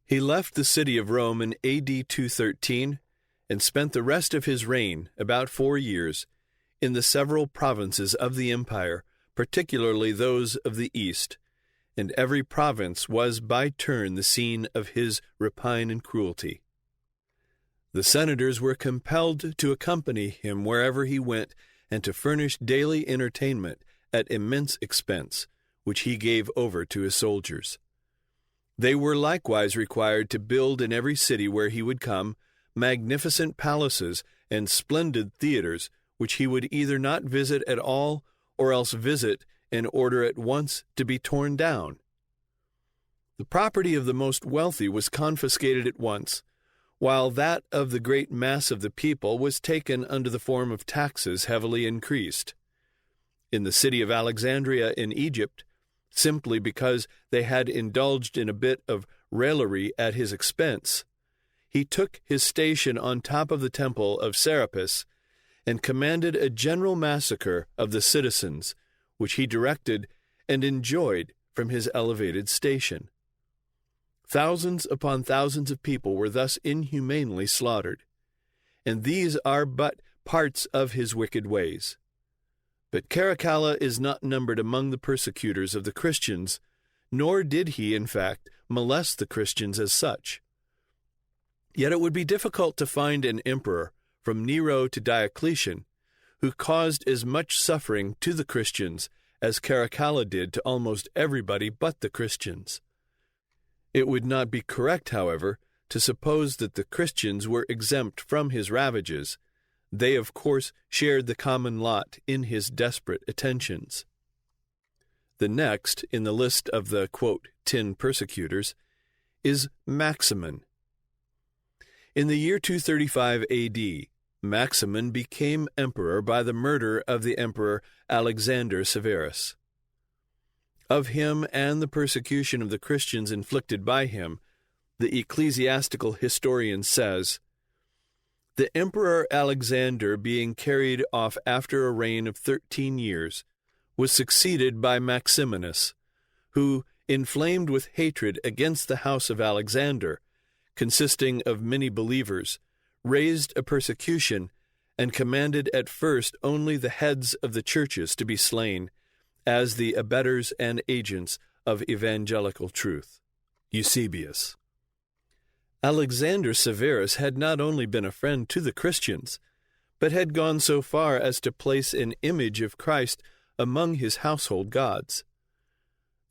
[SPEAKER 1] He left the city of Rome in AD 213 and spent the rest of his reign, about 4 years, in the several provinces of the empire, particularly those of the east, and every province was by turn the scene of his rapine and cruelty. The senators were compelled to accompany him wherever he went and to furnish daily entertainment at immense expense, which he gave over to his soldiers. They were likewise required to build in every city where he would come magnificent palaces and splendid theaters, which he would either not visit at all or else visit and order at once to be torn down. The property of the most wealthy was confiscated at once, while that of the great mass of the people was taken under the form of taxes heavily increased. In the city of Alexandria in Egypt, simply because they had indulged in a bit of raillery at his expense, he took his station on top of the temple of Serapis and commanded a general massacre of the citizens, which he directed and enjoyed from his elevated station. Thousands upon thousands of people were thus inhumanely slaughtered, and these are but parts of his wicked ways. But Caracalla is not numbered among the persecutors of the Christians, nor did he, in fact, molest the Christians as such. Yet it would be difficult to find an emperor, from Nero to Diocletian, who caused as much suffering to the Christians as Caracalla did to almost everybody but the Christians. It would not be correct, however, to suppose that the Christians were exempt from his ravages. They, of course, shared the common lot in his desperate attentions. The next in the list of the, quote, 10 persecutors is Maximin. In the year 235 A.D., Maximin became emperor by the murder of the Emperor Alexander Severus. Of him and the persecution of the Christians inflicted by him, the ecclesiastical historian says, "The Emperor Alexander, being carried off after a reign of 13 years, was succeeded by Maximinus, who, inflamed with hatred against the house of Alexander, consisting of many believers, raised a persecution and commanded at first only the heads of the churches to be slain, as the abettors and agents of evangelical truth." Eusebius. Alexander Severus had not only been a friend to the Christians, but had gone so far as to place an image of Christ among his household gods.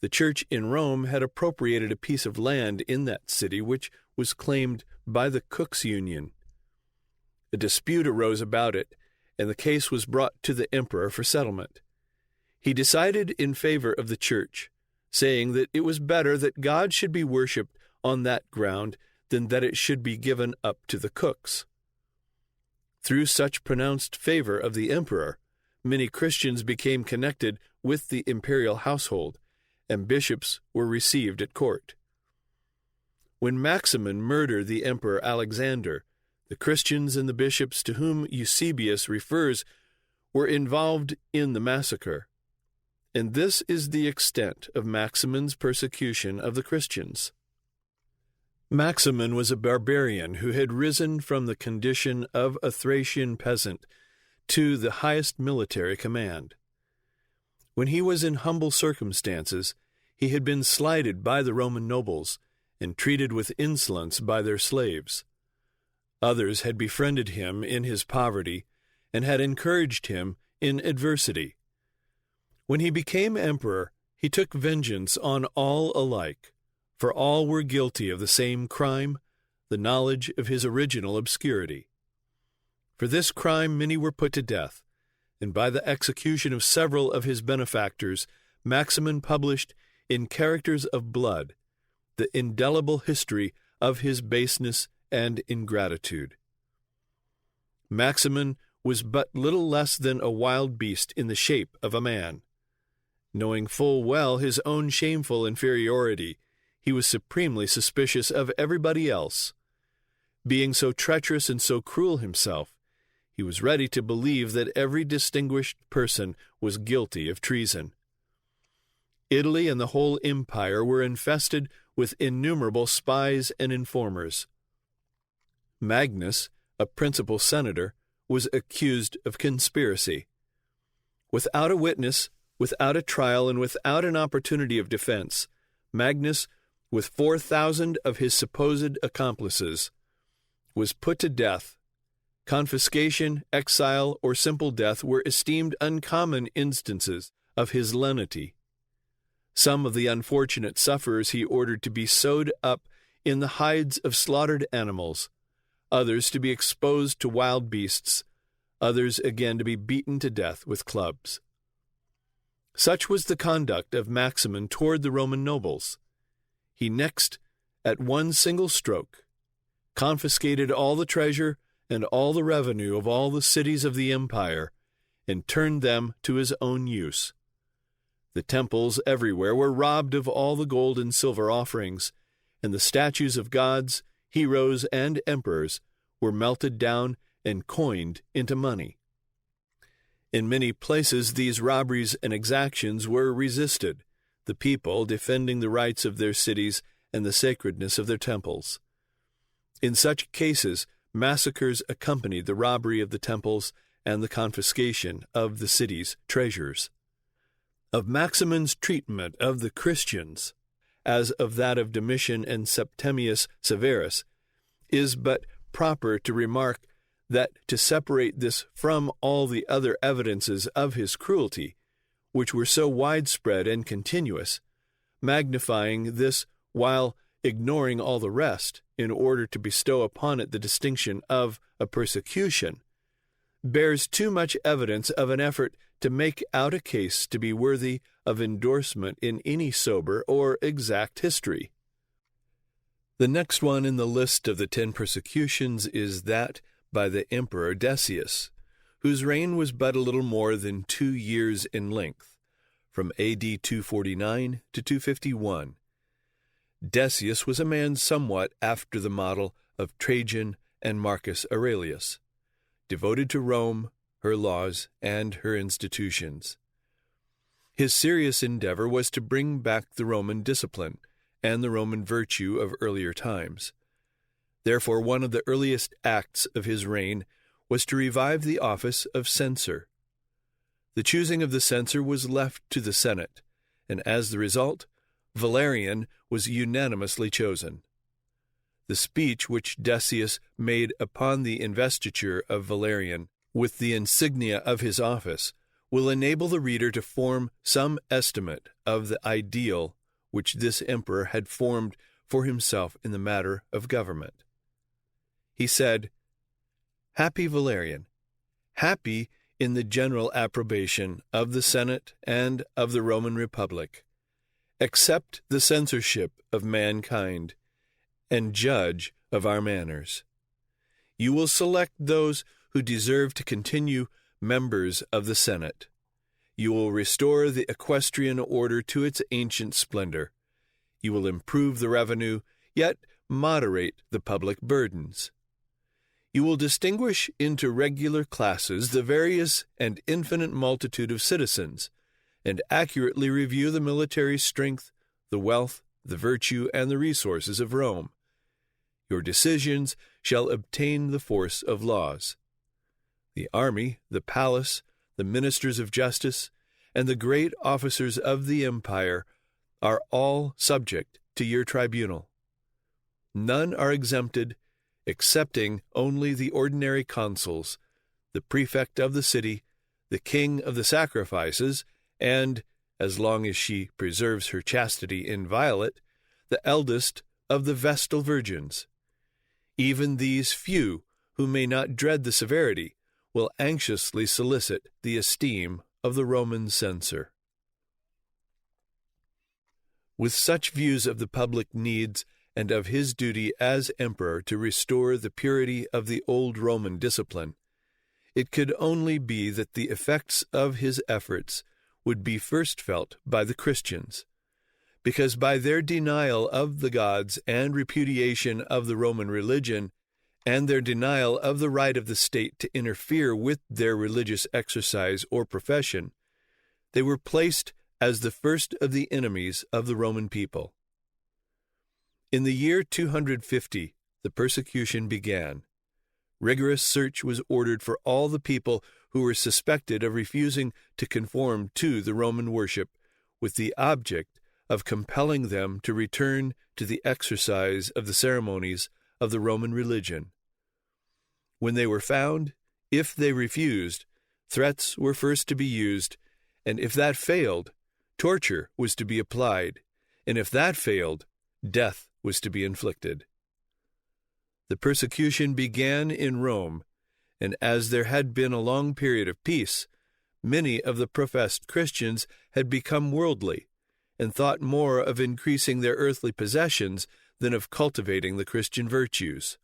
[SPEAKER 1] The church in Rome had appropriated a piece of land in that city which was claimed by the Cooks' Union. A dispute arose about it, and the case was brought to the emperor for settlement. He decided in favor of the church, saying that it was better that God should be worshipped on that ground than that it should be given up to the cooks. Through such pronounced favor of the emperor, many Christians became connected with the imperial household, and bishops were received at court. When Maximin murdered the Emperor Alexander, the Christians and the bishops to whom Eusebius refers were involved in the massacre. And this is the extent of Maximin's persecution of the Christians. Maximin was a barbarian who had risen from the condition of a Thracian peasant to the highest military command. When he was in humble circumstances, he had been slighted by the Roman nobles and treated with insolence by their slaves. Others had befriended him in his poverty and had encouraged him in adversity. When he became emperor, he took vengeance on all alike, for all were guilty of the same crime, the knowledge of his original obscurity. For this crime many were put to death, and by the execution of several of his benefactors, Maximin published, in characters of blood, the indelible history of his baseness and ingratitude. Maximin was but little less than a wild beast in the shape of a man. Knowing full well his own shameful inferiority, he was supremely suspicious of everybody else. Being so treacherous and so cruel himself, he was ready to believe that every distinguished person was guilty of treason. Italy and the whole empire were infested with innumerable spies and informers. Magnus, a principal senator, was accused of conspiracy. Without a witness, without a trial, and without an opportunity of defense, Magnus, with 4,000 of his supposed accomplices, was put to death. Confiscation, exile, or simple death were esteemed uncommon instances of his lenity. Some of the unfortunate sufferers he ordered to be sewed up in the hides of slaughtered animals, others to be exposed to wild beasts, others again to be beaten to death with clubs. Such was the conduct of Maximin toward the Roman nobles. He next, at one single stroke, confiscated all the treasure and all the revenue of all the cities of the empire, and turned them to his own use. The temples everywhere were robbed of all the gold and silver offerings, and the statues of gods, heroes, and emperors were melted down and coined into money. In many places these robberies and exactions were resisted, the people defending the rights of their cities and the sacredness of their temples. In such cases, massacres accompanied the robbery of the temples and the confiscation of the city's treasures. Of Maximin's treatment of the Christians, as of that of Domitian and Septimius Severus, is but proper to remark that to separate this from all the other evidences of his cruelty, which were so widespread and continuous, magnifying this while ignoring all the rest, in order to bestow upon it the distinction of a persecution, bears too much evidence of an effort to make out a case to be worthy of endorsement in any sober or exact history. The next one in the list of the 10 persecutions is that by the Emperor Odesius, whose reign was but a little more than 2 years in length, from A.D. 249 to 251. Decius was a man somewhat after the model of Trajan and Marcus Aurelius, devoted to Rome, her laws, and her institutions. His serious endeavor was to bring back the Roman discipline and the Roman virtue of earlier times. Therefore, one of the earliest acts of his reign was to revive the office of censor. The choosing of the censor was left to the Senate, and as the result, Valerian was unanimously chosen. The speech which Decius made upon the investiture of Valerian with the insignia of his office will enable the reader to form some estimate of the ideal which this emperor had formed for himself in the matter of government. He said, "Happy Valerian, happy in the general approbation of the Senate and of the Roman Republic. Accept the censorship of mankind, and judge of our manners. You will select those who deserve to continue members of the Senate. You will restore the equestrian order to its ancient splendor. You will improve the revenue, yet moderate the public burdens. You will distinguish into regular classes the various and infinite multitude of citizens, and accurately review the military strength, the wealth, the virtue, and the resources of Rome. Your decisions shall obtain the force of laws. The army, the palace, the ministers of justice, and the great officers of the empire are all subject to your tribunal. None are exempted, excepting only the ordinary consuls, the prefect of the city, the king of the sacrifices, and, as long as she preserves her chastity inviolate, the eldest of the Vestal virgins. Even these few, who may not dread the severity, will anxiously solicit the esteem of the Roman censor. With such views of the public needs and of his duty as emperor to restore the purity of the old Roman discipline, it could only be that the effects of his efforts would be first felt by the Christians, because by their denial of the gods and repudiation of the Roman religion, and their denial of the right of the state to interfere with their religious exercise or profession, they were placed as the first of the enemies of the Roman people. In the year 250, the persecution began. Rigorous search was ordered for all the people who were suspected of refusing to conform to the Roman worship, with the object of compelling them to return to the exercise of the ceremonies of the Roman religion. When they were found, if they refused, threats were first to be used, and if that failed, torture was to be applied, and if that failed, death was to be inflicted. The persecution began in Rome, and as there had been a long period of peace, many of the professed Christians had become worldly, and thought more of increasing their earthly possessions than of cultivating the Christian virtues.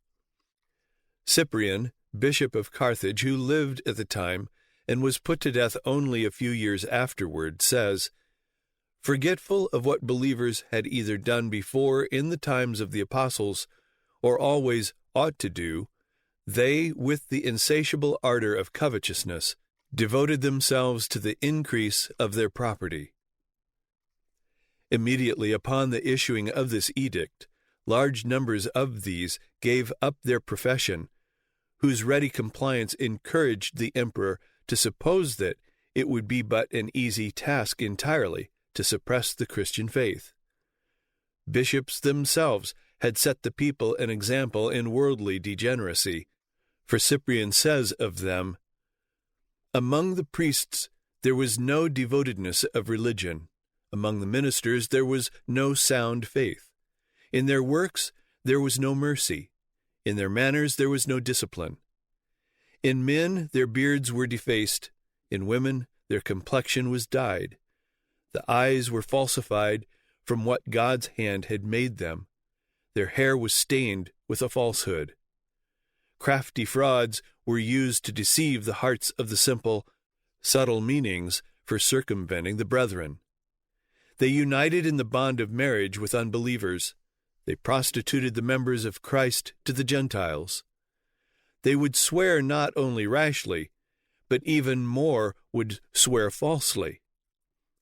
[SPEAKER 1] Cyprian, bishop of Carthage, who lived at the time and was put to death only a few years afterward, says, "Forgetful of what believers had either done before in the times of the apostles, or always ought to do, they, with the insatiable ardor of covetousness, devoted themselves to the increase of their property." Immediately upon the issuing of this edict, large numbers of these gave up their profession, whose ready compliance encouraged the emperor to suppose that it would be but an easy task entirely to suppress the Christian faith. Bishops themselves had set the people an example in worldly degeneracy, for Cyprian says of them, "Among the priests there was no devotedness of religion. Among the ministers there was no sound faith. In their works there was no mercy. In their manners there was no discipline. In men their beards were defaced. In women their complexion was dyed. The eyes were falsified from what God's hand had made them. Their hair was stained with a falsehood. Crafty frauds were used to deceive the hearts of the simple, subtle meanings for circumventing the brethren. They united in the bond of marriage with unbelievers. They prostituted the members of Christ to the Gentiles. They would swear not only rashly, but even more would swear falsely,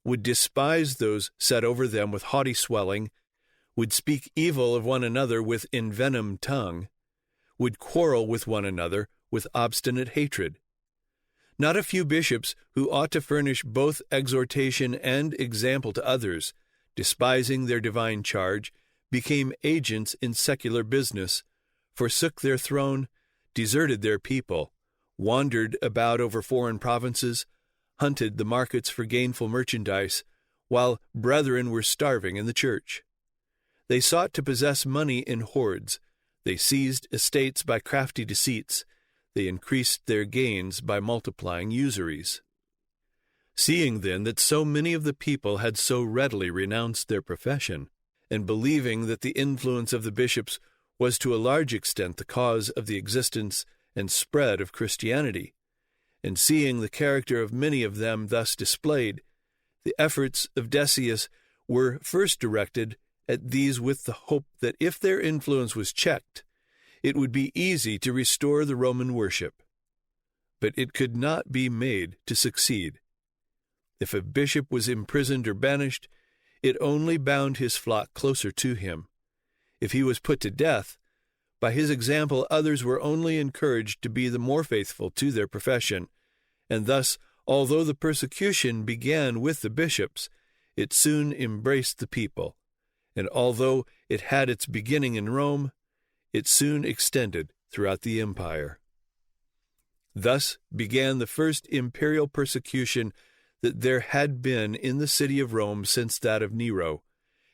[SPEAKER 1] would despise those set over them with haughty swelling, would speak evil of one another with envenomed tongue, would quarrel with one another with obstinate hatred. Not a few bishops who ought to furnish both exhortation and example to others, despising their divine charge, became agents in secular business, forsook their throne, deserted their people, wandered about over foreign provinces, hunted the markets for gainful merchandise, while brethren were starving in the church. They sought to possess money in hoards. They seized estates by crafty deceits. They increased their gains by multiplying usuries. Seeing then that so many of the people had so readily renounced their profession, and believing that the influence of the bishops was to a large extent the cause of the existence and spread of Christianity, and seeing the character of many of them thus displayed, the efforts of Decius were first directed at these with the hope that if their influence was checked, it would be easy to restore the Roman worship. But it could not be made to succeed. If a bishop was imprisoned or banished, it only bound his flock closer to him. If he was put to death, by his example others were only encouraged to be the more faithful to their profession, and thus, although the persecution began with the bishops, it soon embraced the people, and although it had its beginning in Rome, it soon extended throughout the empire. Thus began the first imperial persecution that there had been in the city of Rome since that of Nero,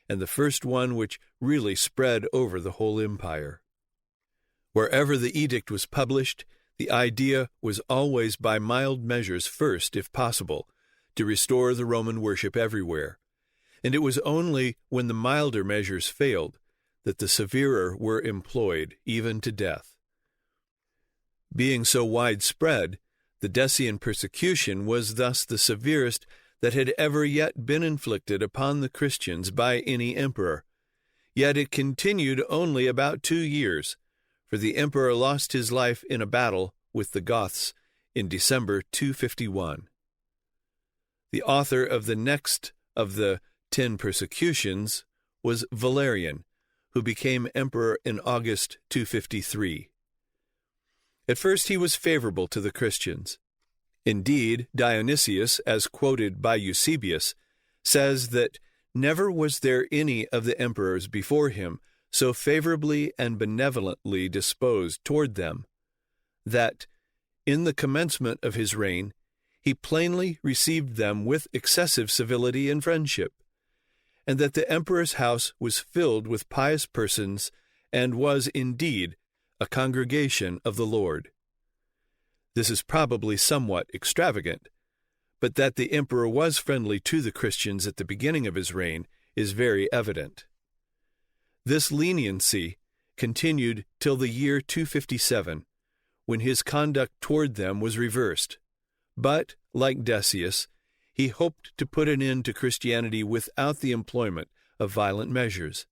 [SPEAKER 1] and the first one which really spread over the whole empire. Wherever the edict was published, The idea was always by mild measures first, if possible, to restore the Roman worship everywhere, and it was only when the milder measures failed that the severer were employed, even to death. Being so widespread, the Desean persecution was thus the severest that had ever yet been inflicted upon the Christians by any emperor. Yet it continued only about 2 years, for the emperor lost his life in a battle with the Goths in December 251. The author of the next of the 10 persecutions was Valerian, who became emperor in August 253. At first he was favorable to the Christians. Indeed, Dionysius, as quoted by Eusebius, says that never was there any of the emperors before him so favorably and benevolently disposed toward them, that, in the commencement of his reign, he plainly received them with excessive civility and friendship, and that the emperor's house was filled with pious persons and was indeed a congregation of the Lord. This is probably somewhat extravagant, but that the emperor was friendly to the Christians at the beginning of his reign is very evident. This leniency continued till the year 257, when his conduct toward them was reversed. But, like Decius, he hoped to put an end to Christianity without the employment of violent measures.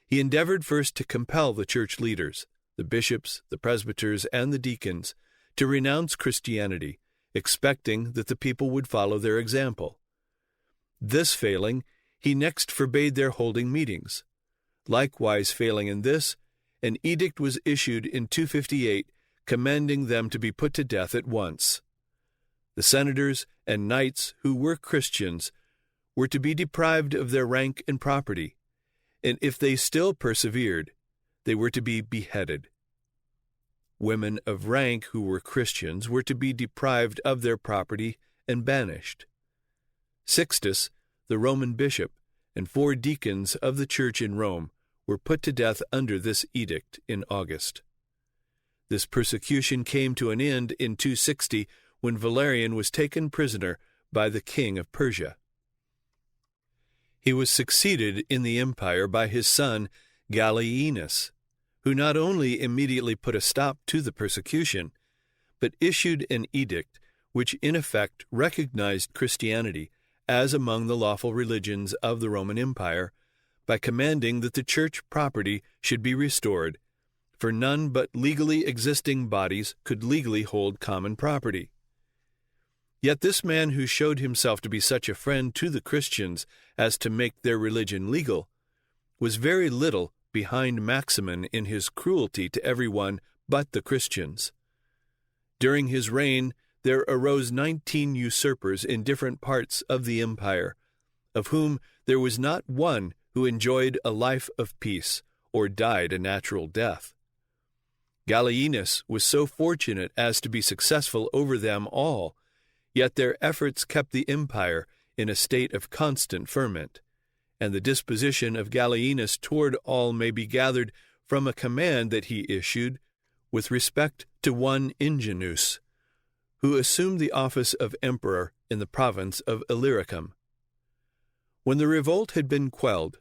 [SPEAKER 1] He endeavored first to compel the church leaders, the bishops, the presbyters, and the deacons, to renounce Christianity, expecting that the people would follow their example. This failing, he next forbade their holding meetings. Likewise failing in this, an edict was issued in 258 commanding them to be put to death at once. The senators and knights who were Christians were to be deprived of their rank and property, and if they still persevered, they were to be beheaded. Women of rank who were Christians were to be deprived of their property and banished. Sixtus, the Roman bishop, and 4 deacons of the church in Rome were put to death under this edict in August. This persecution came to an end in 260 when Valerian was taken prisoner by the king of Persia. He was succeeded in the empire by his son Gallienus, who not only immediately put a stop to the persecution, but issued an edict which in effect recognized Christianity as among the lawful religions of the Roman Empire, by commanding that the church property should be restored, for none but legally existing bodies could legally hold common property. Yet this man, who showed himself to be such a friend to the Christians as to make their religion legal, was very little behind Maximin in his cruelty to everyone but the Christians. During his reign there arose 19 usurpers in different parts of the empire, of whom there was not one who enjoyed a life of peace or died a natural death. Gallienus was so fortunate as to be successful over them all, yet their efforts kept the empire in a state of constant ferment, and the disposition of Gallienus toward all may be gathered from a command that he issued with respect to one Ingenuus, who assumed the office of emperor in the province of Illyricum. When the revolt had been quelled,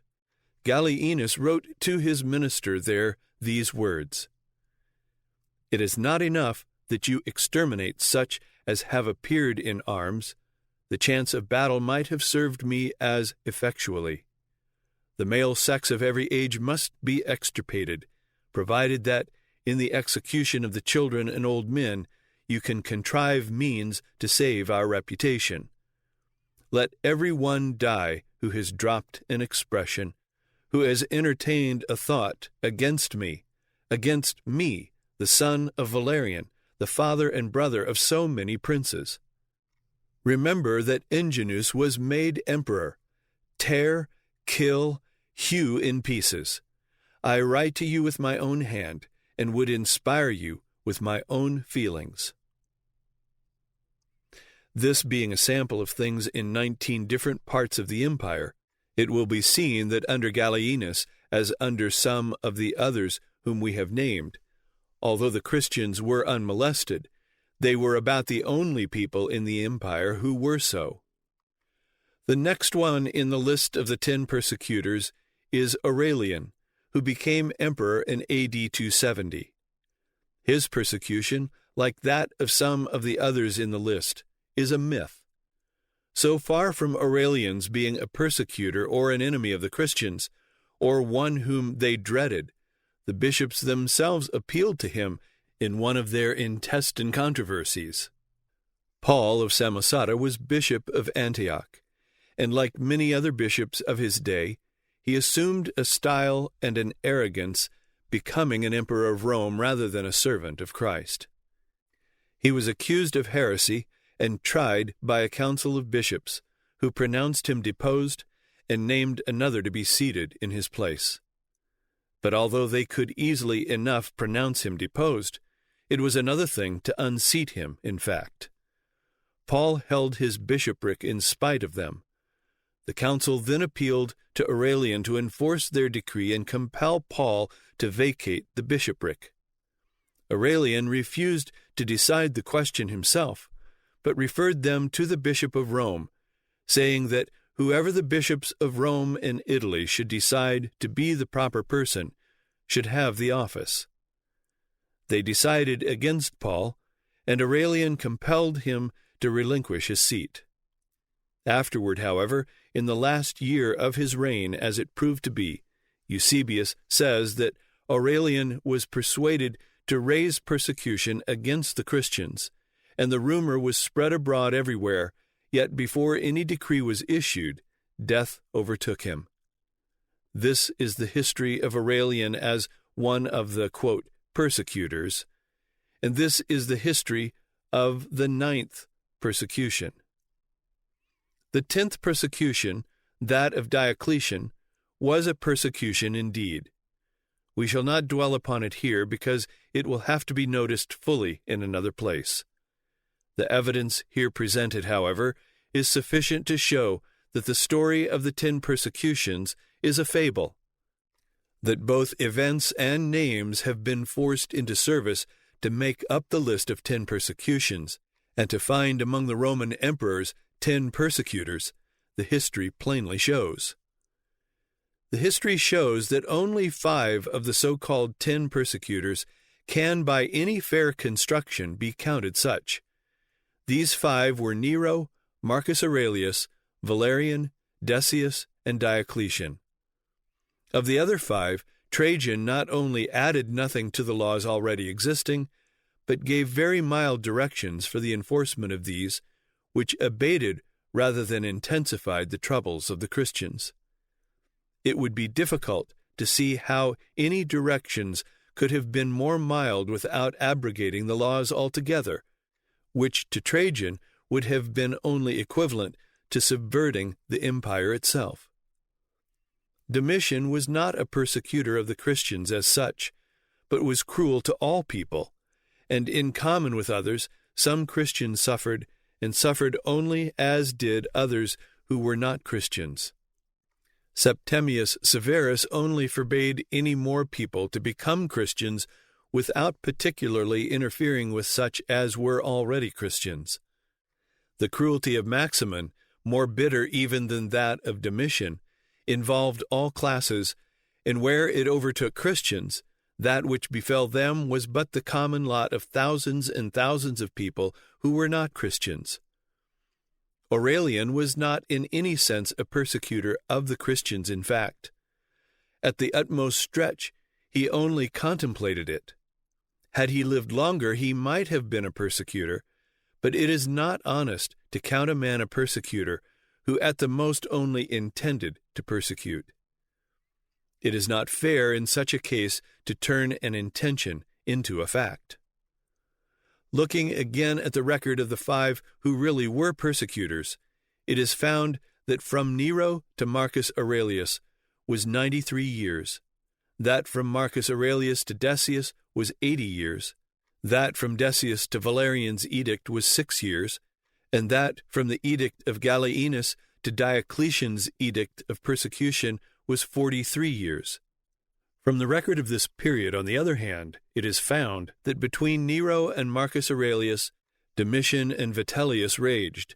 [SPEAKER 1] Gallienus wrote to his minister there these words: "It is not enough that you exterminate such as have appeared in arms. The chance of battle might have served me as effectually. The male sex of every age must be extirpated, provided that, in the execution of the children and old men, you can contrive means to save our reputation. Let every one die who has dropped an expression, who has entertained a thought against me, the son of Valerian, the father and brother of so many princes. Remember that Ingenuus was made emperor. Tear, kill, hew in pieces. I write to you with my own hand, and would inspire you with my own feelings." This being a sample of things in 19 different parts of the empire, it will be seen that under Gallienus, as under some of the others whom we have named, although the Christians were unmolested, they were about the only people in the empire who were so. The next one in the list of the 10 persecutors is Aurelian, who became emperor in AD 270. His persecution, like that of some of the others in the list, is a myth. So far from Aurelian's being a persecutor or an enemy of the Christians, or one whom they dreaded, the bishops themselves appealed to him in one of their intestine controversies. Paul of Samosata was bishop of Antioch, and like many other bishops of his day, he assumed a style and an arrogance becoming an emperor of Rome rather than a servant of Christ. He was accused of heresy and tried by a council of bishops, who pronounced him deposed and named another to be seated in his place. But although they could easily enough pronounce him deposed, it was another thing to unseat him, in fact. Paul held his bishopric in spite of them. The council then appealed to Aurelian to enforce their decree and compel Paul to vacate the bishopric. Aurelian refused to decide the question himself, but referred them to the Bishop of Rome, saying that whoever the bishops of Rome and Italy should decide to be the proper person should have the office. They decided against Paul, and Aurelian compelled him to relinquish his seat. Afterward, however, in the last year of his reign, as it proved to be, Eusebius says that Aurelian was persuaded to raise persecution against the Christians, and the rumor was spread abroad everywhere, yet before any decree was issued, death overtook him. This is the history of Aurelian as one of the, quote, persecutors, and this is the history of the 9th persecution. The 10th persecution, that of Diocletian, was a persecution indeed. We shall not dwell upon it here because it will have to be noticed fully in another place. The evidence here presented, however, is sufficient to show that the story of the 10 persecutions is a fable, that both events and names have been forced into service to make up the list of 10 persecutions, and to find among the Roman emperors 10 persecutors, the history plainly shows. The history shows that only 5 of the so-called 10 persecutors can by any fair construction be counted such. These 5 were Nero, Marcus Aurelius, Valerian, Decius, and Diocletian. Of the other 5, Trajan not only added nothing to the laws already existing, but gave very mild directions for the enforcement of these, which abated rather than intensified the troubles of the Christians. It would be difficult to see how any directions could have been more mild without abrogating the laws altogether, which to Trajan would have been only equivalent to subverting the empire itself. Domitian was not a persecutor of the Christians as such, but was cruel to all people, and in common with others, some Christians suffered, and suffered only as did others who were not Christians. Septimius Severus only forbade any more people to become Christians without particularly interfering with such as were already Christians. The cruelty of Maximin, more bitter even than that of Domitian, involved all classes, and where it overtook Christians, that which befell them was but the common lot of thousands and thousands of people who were not Christians. Aurelian was not in any sense a persecutor of the Christians, in fact. At the utmost stretch, he only contemplated it. Had he lived longer, he might have been a persecutor, but it is not honest to count a man a persecutor who at the most only intended to persecute. It is not fair in such a case to turn an intention into a fact. Looking again at the record of the 5 who really were persecutors, it is found that from Nero to Marcus Aurelius was 93 years, that from Marcus Aurelius to Decius was 80 years, that from Decius to Valerian's edict was 6 years, and that from the edict of Gallienus to Diocletian's edict of persecution was 43 years. From the record of this period, on the other hand, it is found that between Nero and Marcus Aurelius, Domitian and Vitellius raged,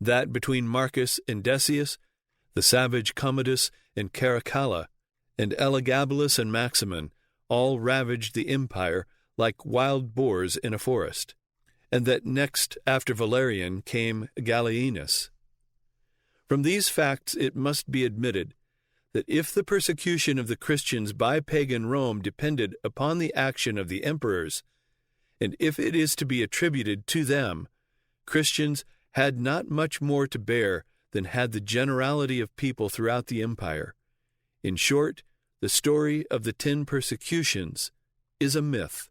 [SPEAKER 1] that between Marcus and Decius, the savage Commodus and Caracalla, and Elagabalus and Maximin, all ravaged the empire like wild boars in a forest, and that next after Valerian came Gallienus. From these facts it must be admitted that if the persecution of the Christians by pagan Rome depended upon the action of the emperors, and if it is to be attributed to them, Christians had not much more to bear than had the generality of people throughout the empire. In short, the story of the 10 persecutions is a myth.